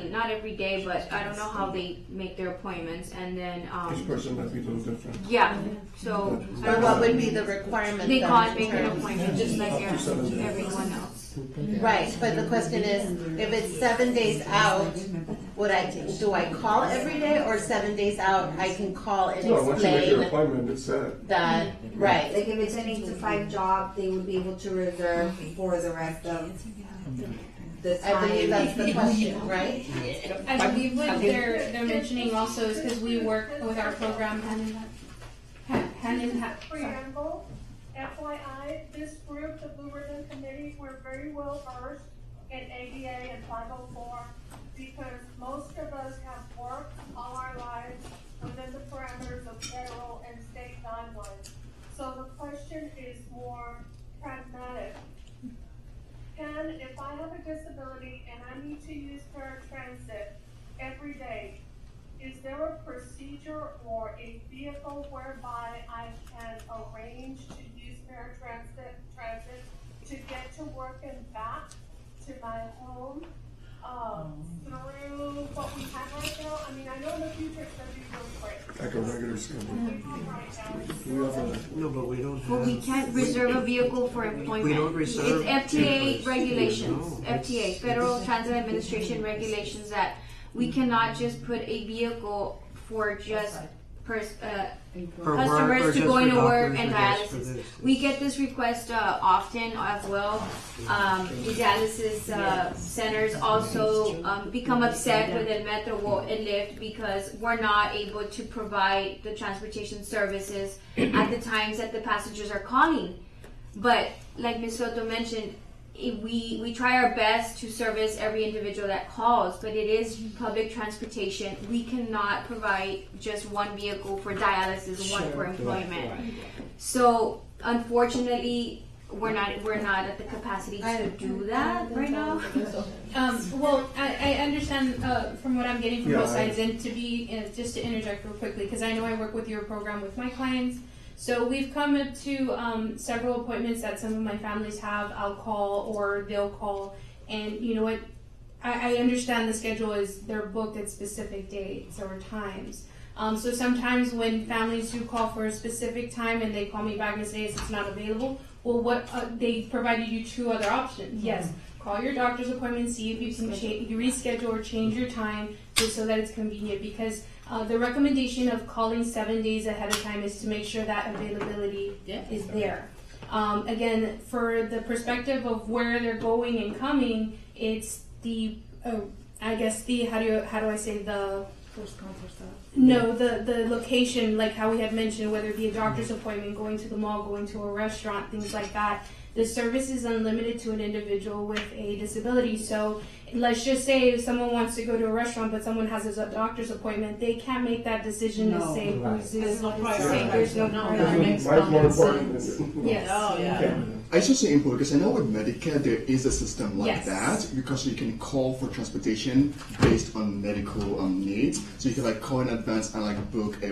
not every day, but I don't know how they make their appointments, and then Each person might be a little different. yeah. So what would be the requirement? They then call in and make an terms- appointment just like everyone else. Right, but the question is, if it's 7 days out, do I call every day, or 7 days out I can call and No, once you make your explain appointment, it's set. that, right? Like if it's an 8 to 5 job, they would be able to reserve for the rest of the time. I believe that's the question, right? I believe what they're mentioning also is because we work with our program hand in hand. Preamble, FYI, this group, the Blue Ribbon Committee, we're very well versed in ADA and 504 because most of us have worked all our lives within the parameters of federal and state guidelines. So the question is more pragmatic. If I have a disability and I need to use paratransit every day, is there a procedure or a vehicle whereby I can arrange to use paratransit to get to work and back to my home through what we have right now? I mean, I know in the future it's going to be real quick. Like a regular schedule. No, but we don't have. Well, we can't reserve a vehicle for employment. We don't reserve. It's FTA regulations. No, FTA, Federal Transit Administration regulations, that we cannot just put a vehicle for just customers to going to work and dialysis. We get this request often as well. The dialysis centers also become upset with El Metro and Lyft because we're not able to provide the transportation services at the times that the passengers are calling. But like Ms. Soto mentioned, we try our best to service every individual that calls, but it is public transportation. We cannot provide just one vehicle for dialysis, one for employment. So unfortunately, we're not at the capacity to do that right now. Well, I understand from what I'm getting from both sides, and to be just to interject real quickly, because I know I work with your program with my clients. So we've come up to several appointments that some of my families have. I'll call or they'll call, and you know what? I understand the schedule is they're booked at specific dates or times. So sometimes when families do call for a specific time and they call me back and say it's not available, well, what they provided you 2 other options. Yes, call your doctor's appointment, see if you can reschedule or change your time just so that it's convenient, because the recommendation of calling 7 days ahead of time is to make sure that availability is there. Again, for the perspective of where they're going and coming, it's the I guess the how do I say the first come first serve? No, the location, like how we had mentioned, whether it be a doctor's appointment, going to the mall, going to a restaurant, things like that. The service is unlimited to an individual with a disability. So let's just say if someone wants to go to a restaurant but someone has a doctor's appointment, they can't make that decision to say there's no priority. There's more important. Yes. Oh, yeah. I should say important because I know with Medicare there is a system like Yes. that, because you can call for transportation based on medical needs. So you can like call in advance and like book a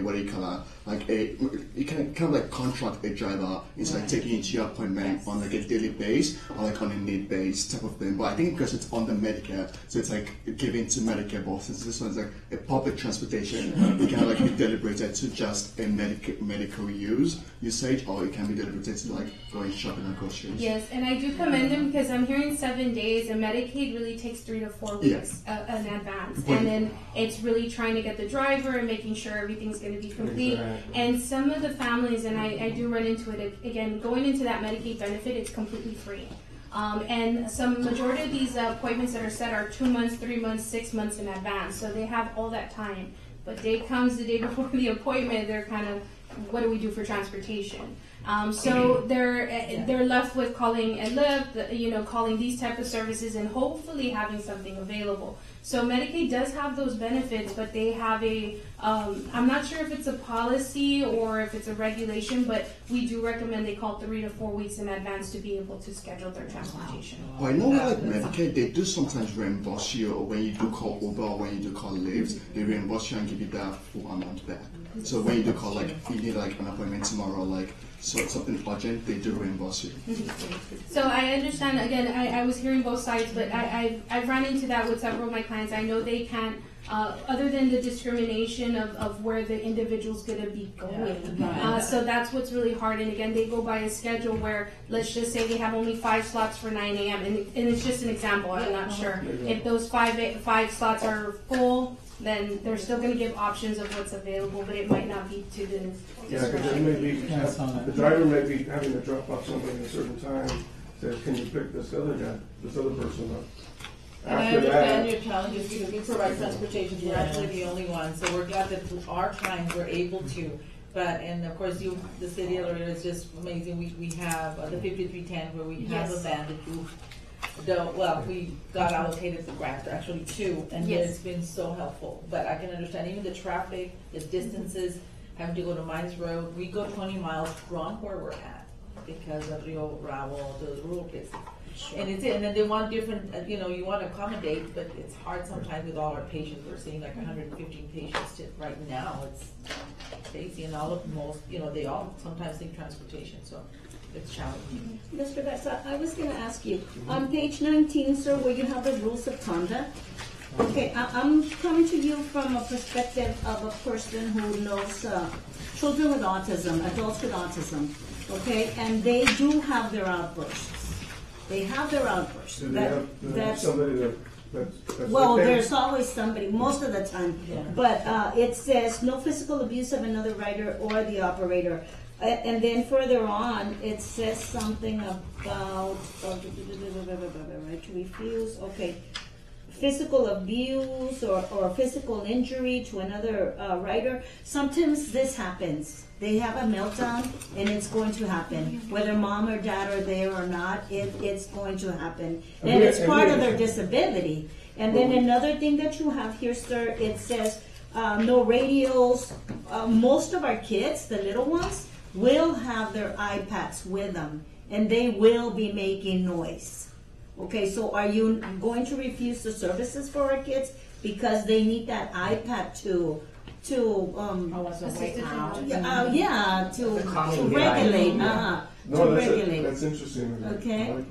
you can kind of like contract a driver. It's like taking you to your appointment on like a daily base or like on a need base type of thing. But I think because it's under Medicare, so it's like given to Medicare. But since this one's like a public transportation, it can like be deliberated to just a medical usage, or it can be deliberated to like going shopping and groceries. Yes, and I do commend them because I'm hearing 7 days, and Medicaid really takes 3 to 4 weeks in advance, and then it's really trying to get the driver and and making sure everything's going to be complete. Exactly. And some of the families, and I do run into it again, going into that Medicaid benefit, it's completely free. And some majority of these appointments that are set are 2 months, 3 months, 6 months in advance. So they have all that time. But day comes the day before the appointment, they're kind of, what do we do for transportation? So they're left with calling a Lyft, calling these type of services and hopefully having something available. So Medicaid does have those benefits, but they have I'm not sure if it's a policy or if it's a regulation, but we do recommend they call 3 to 4 weeks in advance to be able to schedule their transportation. Well, I know like Medicaid, they do sometimes reimburse you when you do call Uber or when you do call Lyft, they reimburse you and give you that full amount back. So when you do call, like, you need like an appointment tomorrow, like, so it's something urgent, they do reimburse you. So I understand, again, I was hearing both sides, but I've run into that with several of my clients. I know they can't, other than the discrimination of where the individual's going to be going. So that's what's really hard. And again, they go by a schedule where, let's just say they have only 5 slots for 9 a.m. And it's just an example, I'm not sure. If those five slots are full, then they're still going to give options of what's available, but it might not be to the Yeah, because the driver may be having to drop off somebody at a certain time, says, can you pick this other person up? And I understand your challenges because we provide transportation, we're actually the only ones, so we're glad that our clients were able to. But, and of course, the city of Laredo is just amazing. We have the 5310 where we have a van that we got allocated the grant, actually 2, and it's been so helpful. But I can understand even the traffic, the distances, having to go to Mines Road. We go 20 miles from where we're at because of Rio Bravo, the rural places. And then they want different, you want to accommodate, but it's hard sometimes with all our patients. We're seeing like 115 patients right now. It's crazy, and they all sometimes take transportation, so it's challenging. Mr. Garza, I was going to ask you, on page 19, sir, where you have the rules of conduct, okay, I'm coming to you from a perspective of a person who knows children with autism, adults with autism, okay, and they do have their outbursts. They have their outbursts. Do they have somebody that's well, there's always somebody, most of the time. Yeah. But it says no physical abuse of another rider or the operator. And then further on, it says something about right to refuse. Okay, physical abuse or physical injury to another rider. Sometimes this happens. They have a meltdown, and it's going to happen. Whether mom or dad are there or not, it's going to happen. And it's part of their disability. And then another thing that you have here, sir, it says no radios. Most of our kids, the little ones, will have their iPads with them, and they will be making noise. Okay, so are you going to refuse the services for our kids because they need that iPad to regulate. That's interesting. Okay,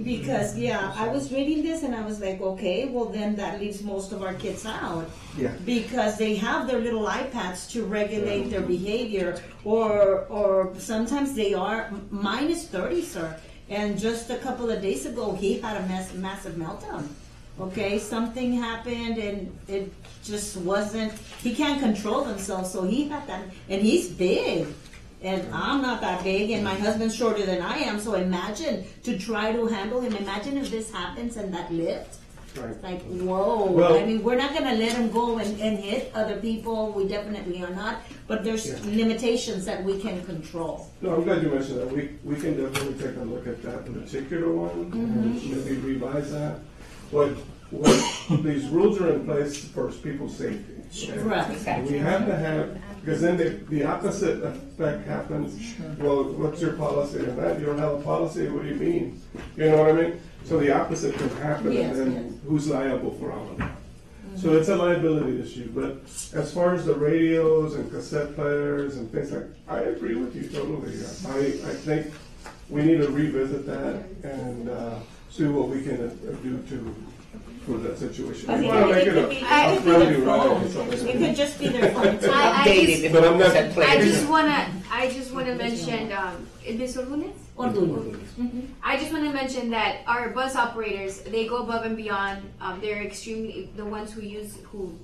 because I was reading this and I was like, okay, well then that leaves most of our kids out. Yeah. Because they have their little iPads to regulate their behavior, or sometimes they are. Mine is 30, sir, and just a couple of days ago he had a massive meltdown. Okay, something happened and it just wasn't, he can't control himself, so he had that, and he's big, and I'm not that big, and my husband's shorter than I am, so imagine to try to handle him. Imagine if this happens in that lift. Right. Like, whoa. Well, I mean, we're not going to let him go and hit other people. We definitely are not, but there's limitations that we can control. No, I'm glad you mentioned that. We can definitely take a look at that particular one and maybe revise that. What these rules are in place for people's safety. Right. We have to have, because then the opposite effect happens. Well, what's your policy on that? You don't have a policy? What do you mean? You know what I mean? So the opposite can happen, and then who's liable for all of that? So it's a liability issue. But as far as the radios and cassette players and things like, I agree with you totally. I think we need to revisit that and see what we can do for that situation. I We think want to make it a friendly ride or it something. could just be their phone. But I'm not. I just wanna mention Ms. Ordunez? I just want to mention that our bus operators, they go above and beyond. They're extremely, the ones who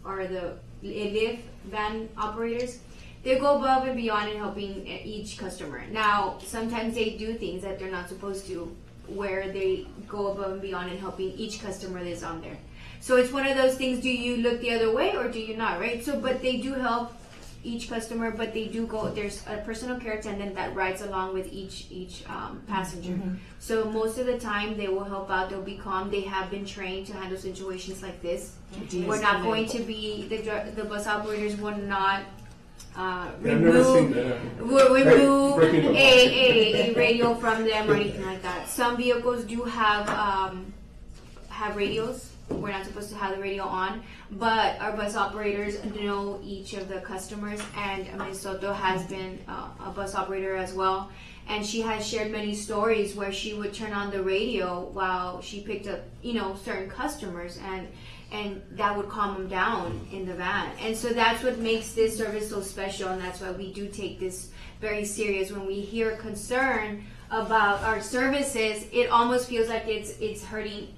are the live van operators, they go above and beyond in helping each customer. Now, sometimes they do things that they're not supposed to, where they go above and beyond in helping each customer that's on there. So it's one of those things, do you look the other way or do you not, right? So, but they do help each customer, but they do go, there's a personal care attendant that rides along with each passenger. So most of the time they will help out, they'll be calm, they have been trained to handle situations like this. We're not going to be, the bus operators will not remove a radio from them or anything like that. Some vehicles do have radios. We're not supposed to have the radio on, but our bus operators know each of the customers, and Ms. Soto has been a bus operator as well, and she has shared many stories where she would turn on the radio while she picked up, certain customers, and that would calm them down in the van. And so that's what makes this service so special, and that's why we do take this very serious. When we hear concern about our services, it almost feels like it's hurting.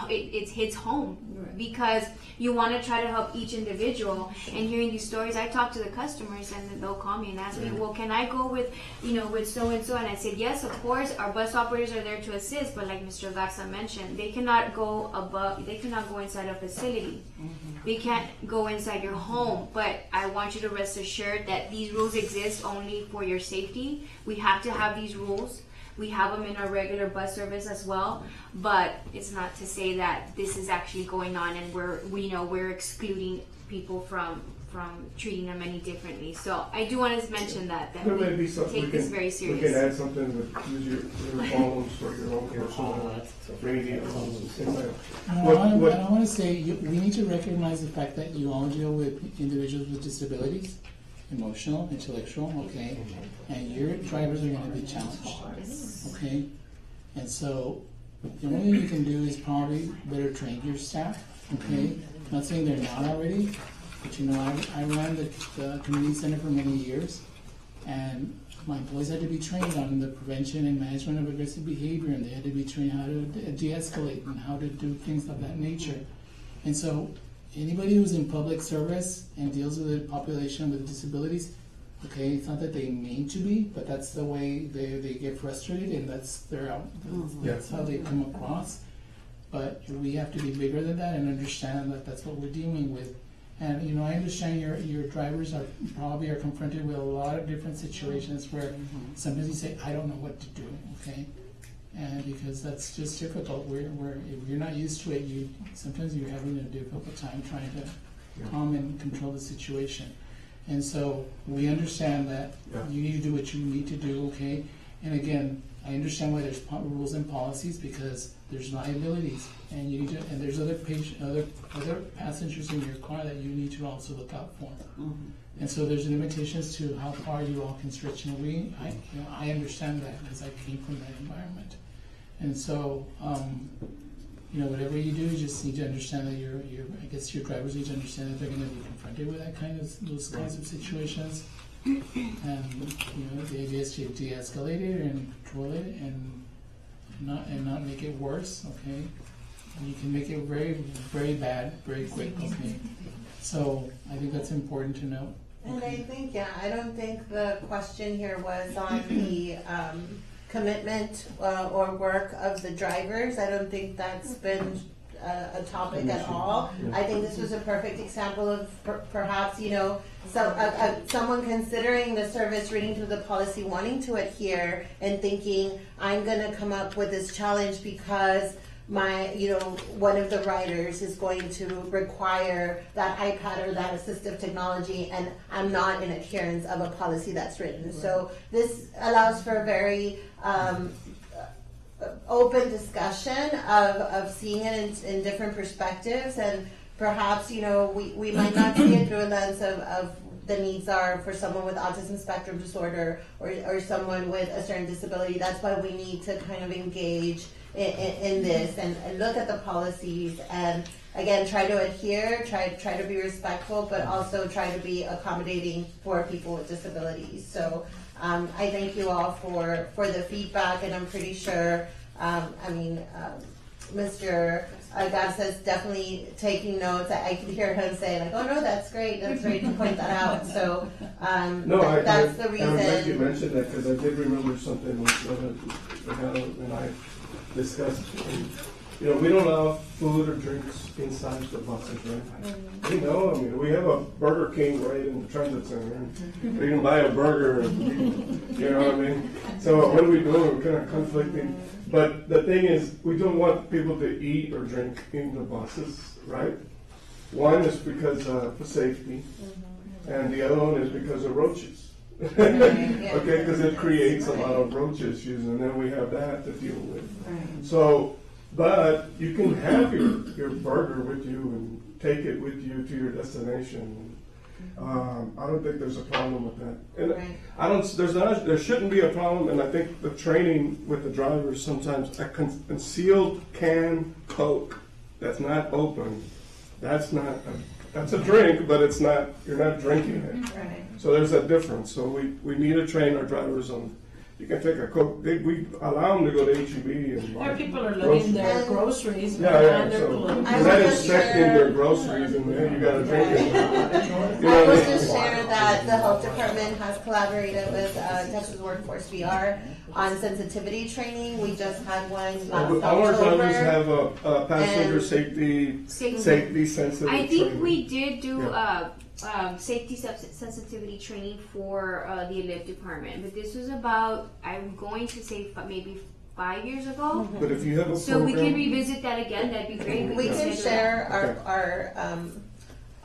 It hits home, because you want to try to help each individual. And hearing these stories, I talk to the customers and they'll call me and ask me, well, can I go with so and so? And I said, yes, of course. Our bus operators are there to assist, but like Mr. Garza mentioned, they cannot go above. They cannot go inside a facility. They can't go inside your home. But I want you to rest assured that these rules exist only for your safety. We have to have these rules. We have them in our regular bus service as well, but it's not to say that this is actually going on and we're excluding people from treating them any differently. So I do want to mention that There may be we something take this very serious. We can add something with use your phones or your own personal radio. I want to say we need to recognize the fact that you all deal with individuals with disabilities. Emotional, intellectual, okay, and your drivers are going to be challenged, okay, and so the only thing you can do is probably better train your staff, okay. Not saying they're not already, but I ran the community center for many years, and my employees had to be trained on the prevention and management of aggressive behavior, and they had to be trained how to de-escalate and how to do things of that nature, and so. Anybody who's in public service and deals with a population with disabilities, okay, it's not that they mean to be, but that's the way they get frustrated, and that's how they come across. But we have to be bigger than that and understand that that's what we're dealing with. And I understand your drivers are confronted with a lot of different situations where sometimes you say, I don't know what to do, okay? And because that's just difficult. If you're not used to it, sometimes you're having a difficult time trying to calm and control the situation. And so we understand that you need to do what you need to do, okay? And again, I understand why there's rules and policies, because there's liabilities, and you need to, and there's other passengers in your car that you need to also look out for. And so there's limitations to how far you all can stretch. I understand that because I came from that environment. And so, whatever you do, you just need to understand that I guess your drivers need to understand that they're going to be confronted with those kinds of situations. And the idea is to de-escalate it and control it and not make it worse. Okay, and you can make it very, very bad very quick. Okay, so I think that's important to know. And I think, I don't think the question here was on the commitment or work of the drivers. I don't think that's been a topic at all. I think this was a perfect example of perhaps, someone considering the service, reading through the policy, wanting to adhere and thinking, I'm going to come up with this challenge because one of the riders is going to require that iPad or that assistive technology, and I'm not in adherence of a policy that's written. Right. So this allows for a very open discussion of seeing it in different perspectives, and perhaps we might not see it through a lens of the needs are for someone with autism spectrum disorder or someone with a certain disability. That's why we need to kind of engage in this and look at the policies and again try to adhere, try to be respectful, but also try to be accommodating for people with disabilities. So I thank you all for the feedback, and I'm pretty sure Mr. Garza is definitely taking notes. I can hear him say like, "Oh no, that's great to point that out." So that's the reason. I'm glad you mentioned that because I did remember something that and I discussed. You know, we don't allow food or drinks inside the buses, right? You know, I mean, we have a Burger King right in the transit center, and we can buy a burger, and you know what I mean? So what are we doing? We're kind of conflicting. But the thing is, we don't want people to eat or drink in the buses, right? One is because for safety, and the other one is because of roaches. Okay, because it creates a lot of roach issues, and then we have that to deal with. So, but you can have your burger with you and take it with you to your destination. I don't think there's a problem with that, and there shouldn't be a problem. And I think the training with the drivers sometimes a concealed can Coke that's not open, that's a drink, but it's not. You're not drinking it. Right. So there's a difference. So we need to train our drivers on. You can take a Coke. We allow them to go to HEB and Or people are loading their groceries. Yeah. They're So loading. you're not expecting their groceries, and then you got to drink it. I will just share that the health department has collaborated with Texas Workforce VR on sensitivity training. We just had one last All our October. drivers have a passenger Safety. safety sensitive. I think training. we did do safety sensitivity training for the lift department, but this was about, I'm going to say maybe 5 years ago. But if you have a So we program- can revisit that again. That'd be great. We can share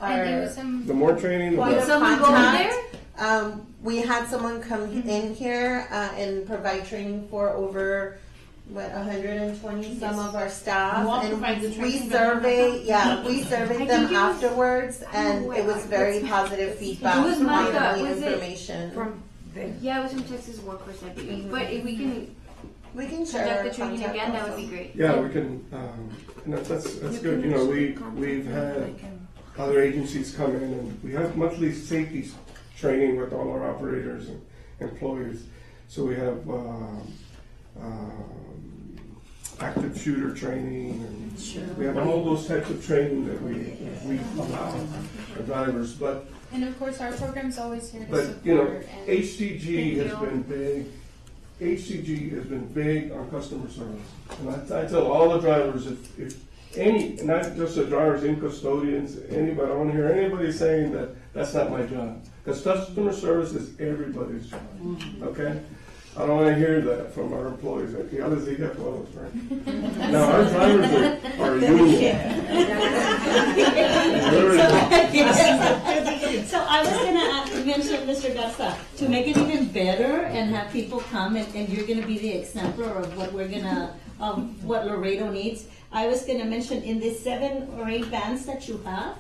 And there was some The more training, the point better. of someone go in contact. We had someone come in here and provide training for over 120 some of our staff, You all and provide the we training, surveyed them think it was- afterwards, and it was very positive feedback It was on Micah. the Was it information. From Yeah, it was from Texas Workforce, I believe. But if we can We can share conduct our the training contact again, that would also. be great. Yeah, we can. And that's good. You know, we've had other agencies come in, and we have monthly safety training with all our operators and employees. So we have active shooter training, and we have all those types of training that we allow our drivers. and of course our program's always here to But support. you know, and HCG has Thank you. been big. HCG has been big on customer service, and I tell all the drivers if any, not just the drivers, in custodians, anybody, I want to hear anybody saying that that's not my job, because customer service is everybody's job. Okay. I don't want to hear that from our employees. Ya les dije a todos, right? Now, our drivers are union. So I was gonna mention, Mr. Garza, to make it even better and have people come and you're gonna be the exemplar of what we're gonna, what Laredo needs. I was gonna mention in the 7 or 8 vans that you have,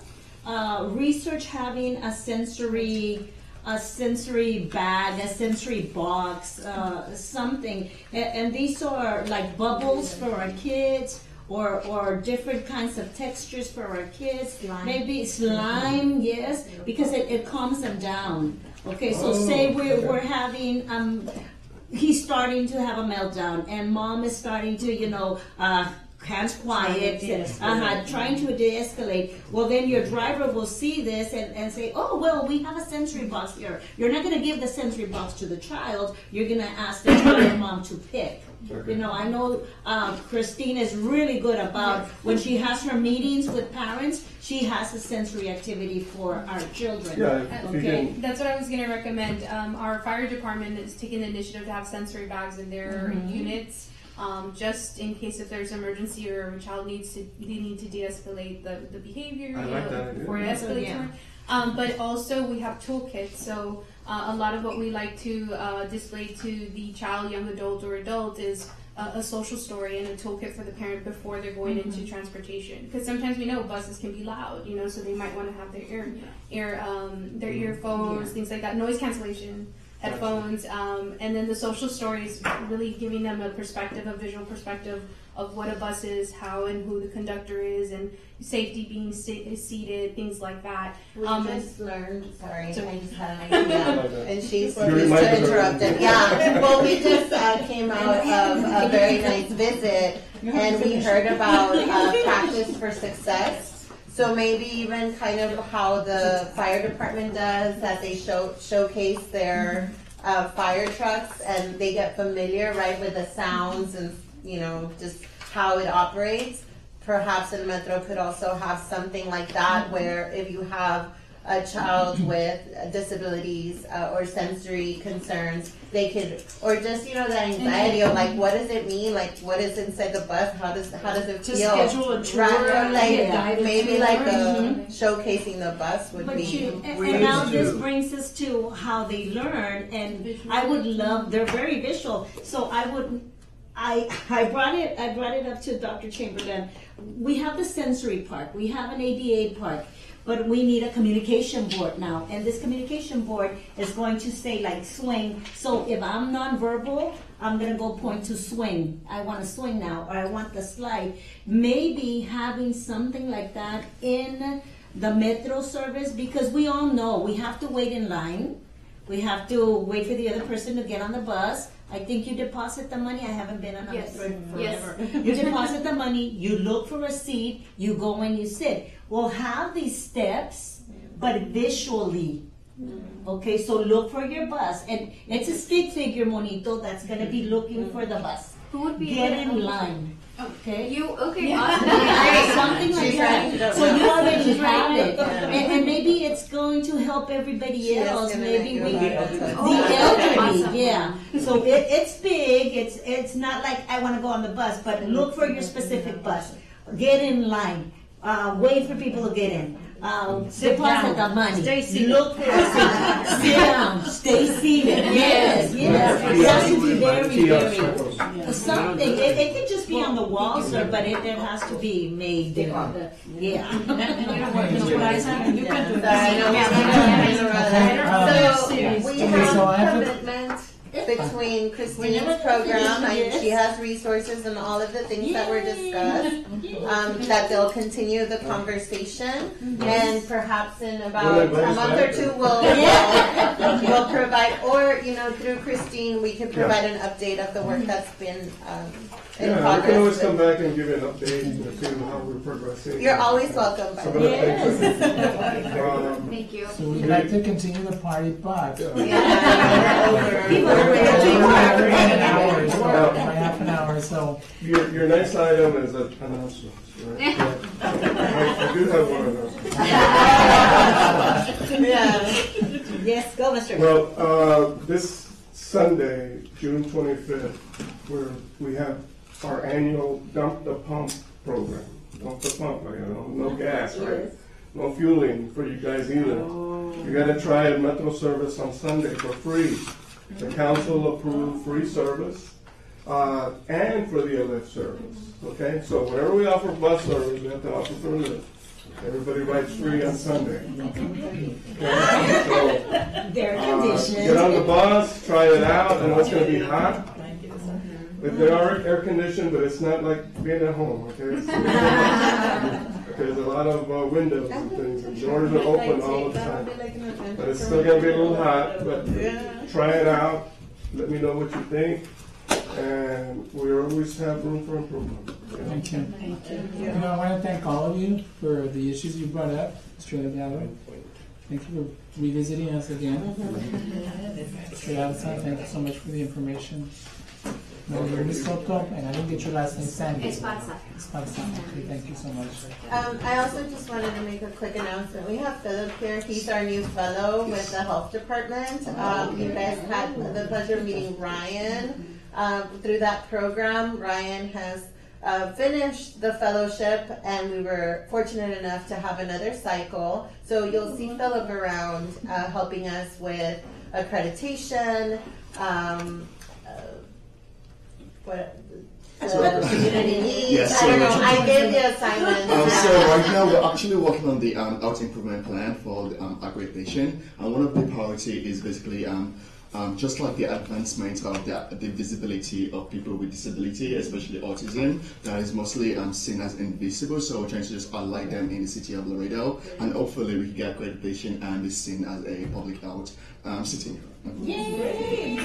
research having a sensory bag, a sensory box, something. And these are like bubbles for our kids, or different kinds of textures for our kids. Slime. Maybe slime, yes, because it calms them down. Okay, so say we're having, he's starting to have a meltdown, and mom is starting to, hands quiet, trying to de-escalate. Well, then your driver will see this and say, oh, well, we have a sensory box here. You're not going to give the sensory box to the child. You're going to ask the child mom to pick. Okay. I know Christine is really good about when she has her meetings with parents, she has a sensory activity for our children. Yeah, if you Okay. can. That's what I was going to recommend. Our fire department is taking the initiative to have sensory bags in their units, just in case if there's an emergency or a child need to de-escalate the behavior. I like that idea. Before it escalates. Yeah. But also we have toolkits. So a lot of what we like to display to the child, young adult, or adult is a social story and a toolkit for the parent before they're going into transportation. Because sometimes we know buses can be loud, so they might want to have their earphones, things like that, noise cancellation. headphones, and then the social stories, really giving them a perspective, a visual perspective of what a bus is, how and who the conductor is, and safety being seated, things like that. We just learned, sorry, So- I just had an idea, and she's You reminded her. interrupted. Yeah, well, we just came out of a very nice visit, and we heard about practice for success. So maybe even kind of how the fire department does, that they showcase their fire trucks, and they get familiar, right, with the sounds and, just how it operates. Perhaps in Metro could also have something like that, where if you have a child with disabilities or sensory concerns, they could, or just that anxiety of like, what does it mean? Like, what is inside the bus? How does it To feel? schedule a tour, Rather, like guided maybe tour. like showcasing the bus would But be. and now this brings us to how they learn, and I would love, they're very visual, so I brought it up to Dr. Chamberlain. We have the sensory part, we have an ADA part, but we need a communication board now, and this communication board is going to say like swing. So if I'm nonverbal, I'm gonna go point to swing. I want to swing now, or I want the slide. Maybe having something like that in the Metro service, because we all know we have to wait in line. We have to wait for the other person to get on the bus. I think you deposit the money. I haven't been on a Yes. Metro in Yes. forever. You deposit the money, you look for a seat, you go and you sit. We'll have these steps, but visually. Okay, so look for your bus. And it's a stick figure, Monito, that's going to be looking for the bus. Who would be Get able to in help? line. Okay? Okay, Yeah. awesome. Something like She's writing it that. up So now. you already She's have writing it. it down. And maybe it's going to help everybody She is else. gonna Maybe make we, you the a lot of elderly, Awesome. yeah. So it's big. It's not like I want to go on the bus, but look for your specific bus. Get in line. Wait for people to get in. Deposit the money. Stay seated. Look for a seat. Sit down. Stay seated. Yes, yes. It has to be very. Something. It can just be on the wall, sir, but it has to be made. Yeah. And you know what, Ms. Plaza, you can do So this. we Okay, so I have have a- commitment between Christine's program, and she has resources and all of the things that were discussed, that they'll continue the conversation, and perhaps in about a month or two we'll provide, or through Christine, we can provide an update of the work that's been in Yeah, we can always progress. come back and give you an update and see how we're progressing. You're always welcome, by Some the of the way. things. Thank you. So we'd like to continue the party, but Yeah. we're by half an hour, so Your next item is announcements, right? I do have one of those. Yeah. Yes, go, Mr. Well, this Sunday, June 25th, we have our annual Dump the Pump program. Dump the pump, no gas, right? No fueling for you guys either. You gotta try a Metro service on Sunday for free. The council approved free service, and for the lift service, okay? So whenever we offer bus service, we have to offer for lift. Everybody rides free on Sunday. Okay? So, Their conditions. get on the bus, try it out. I know it's gonna be hot. But they are air conditioned, but it's not like being at home, okay? There's a lot of windows and things, and doors are open all the time. But it's still gonna be a little hot, but try it out. Let me know what you think. And we always have room for improvement. thank you. I want to thank all of you for the issues you brought up, Mr. Delgado. Thank you for revisiting us again. Mr. Alza, thank you so much for the information. No, you're Ms. Soto, and I didn't get your last name, Sandy. Esparza. Esparza. Okay, thank you so much. I also just wanted to make a quick announcement. We have Philip here. He's our new fellow with the health department. You guys had the pleasure of meeting Ryan through that program. Ryan has finished the fellowship, and we were fortunate enough to have another cycle. So you'll see Philip around helping us with accreditation. Community needs. Yes, I don't know. so- I gave the assignment. So right now we're actually working on the health improvement plan for the accreditation, and one of the priority is basically just like the advancement of the visibility of people with disability, especially autism, that is mostly seen as invisible. So we're trying to just highlight them in the city of Laredo, and hopefully we can get accreditation and be seen as a public health city. Yay!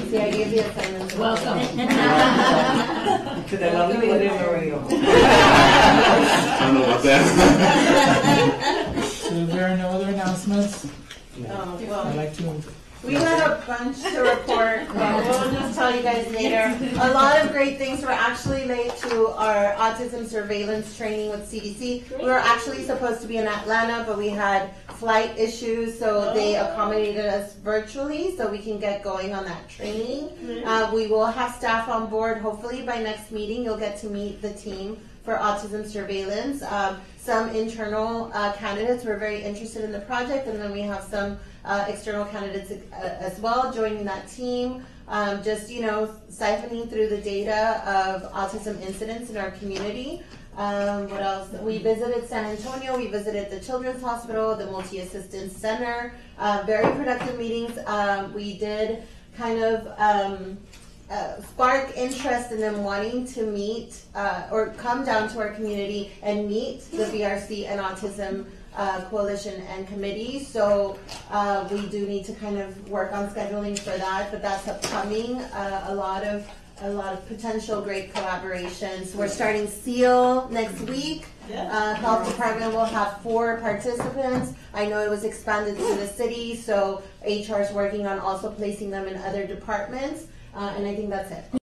See, I gave you assignments. Welcome. To the lovely one in Laredo. I don't know about that. So if there are no other announcements, Well, I'd like to. we got a bunch to report, but we'll just tell you guys later. A lot of great things. We're actually late to our autism surveillance training with CDC. We were actually supposed to be in Atlanta, but we had flight issues, so they accommodated us virtually so we can get going on that training. We will have staff on board. Hopefully by next meeting, you'll get to meet the team for autism surveillance. Some internal candidates were very interested in the project, and then we have some external candidates as well joining that team. Just, siphoning through the data of autism incidents in our community. What else? We visited San Antonio, we visited the Children's Hospital, the Multi-Assistance Center. Very productive meetings. We did kind of spark interest in them wanting to meet or come down to our community and meet the BRC and Autism Coalition and Committee. So we do need to kind of work on scheduling for that, but that's upcoming. A lot of potential great collaborations. We're starting SEAL next week. Health Department will have 4 participants. I know it was expanded to the city, so HR is working on also placing them in other departments. And I think that's it.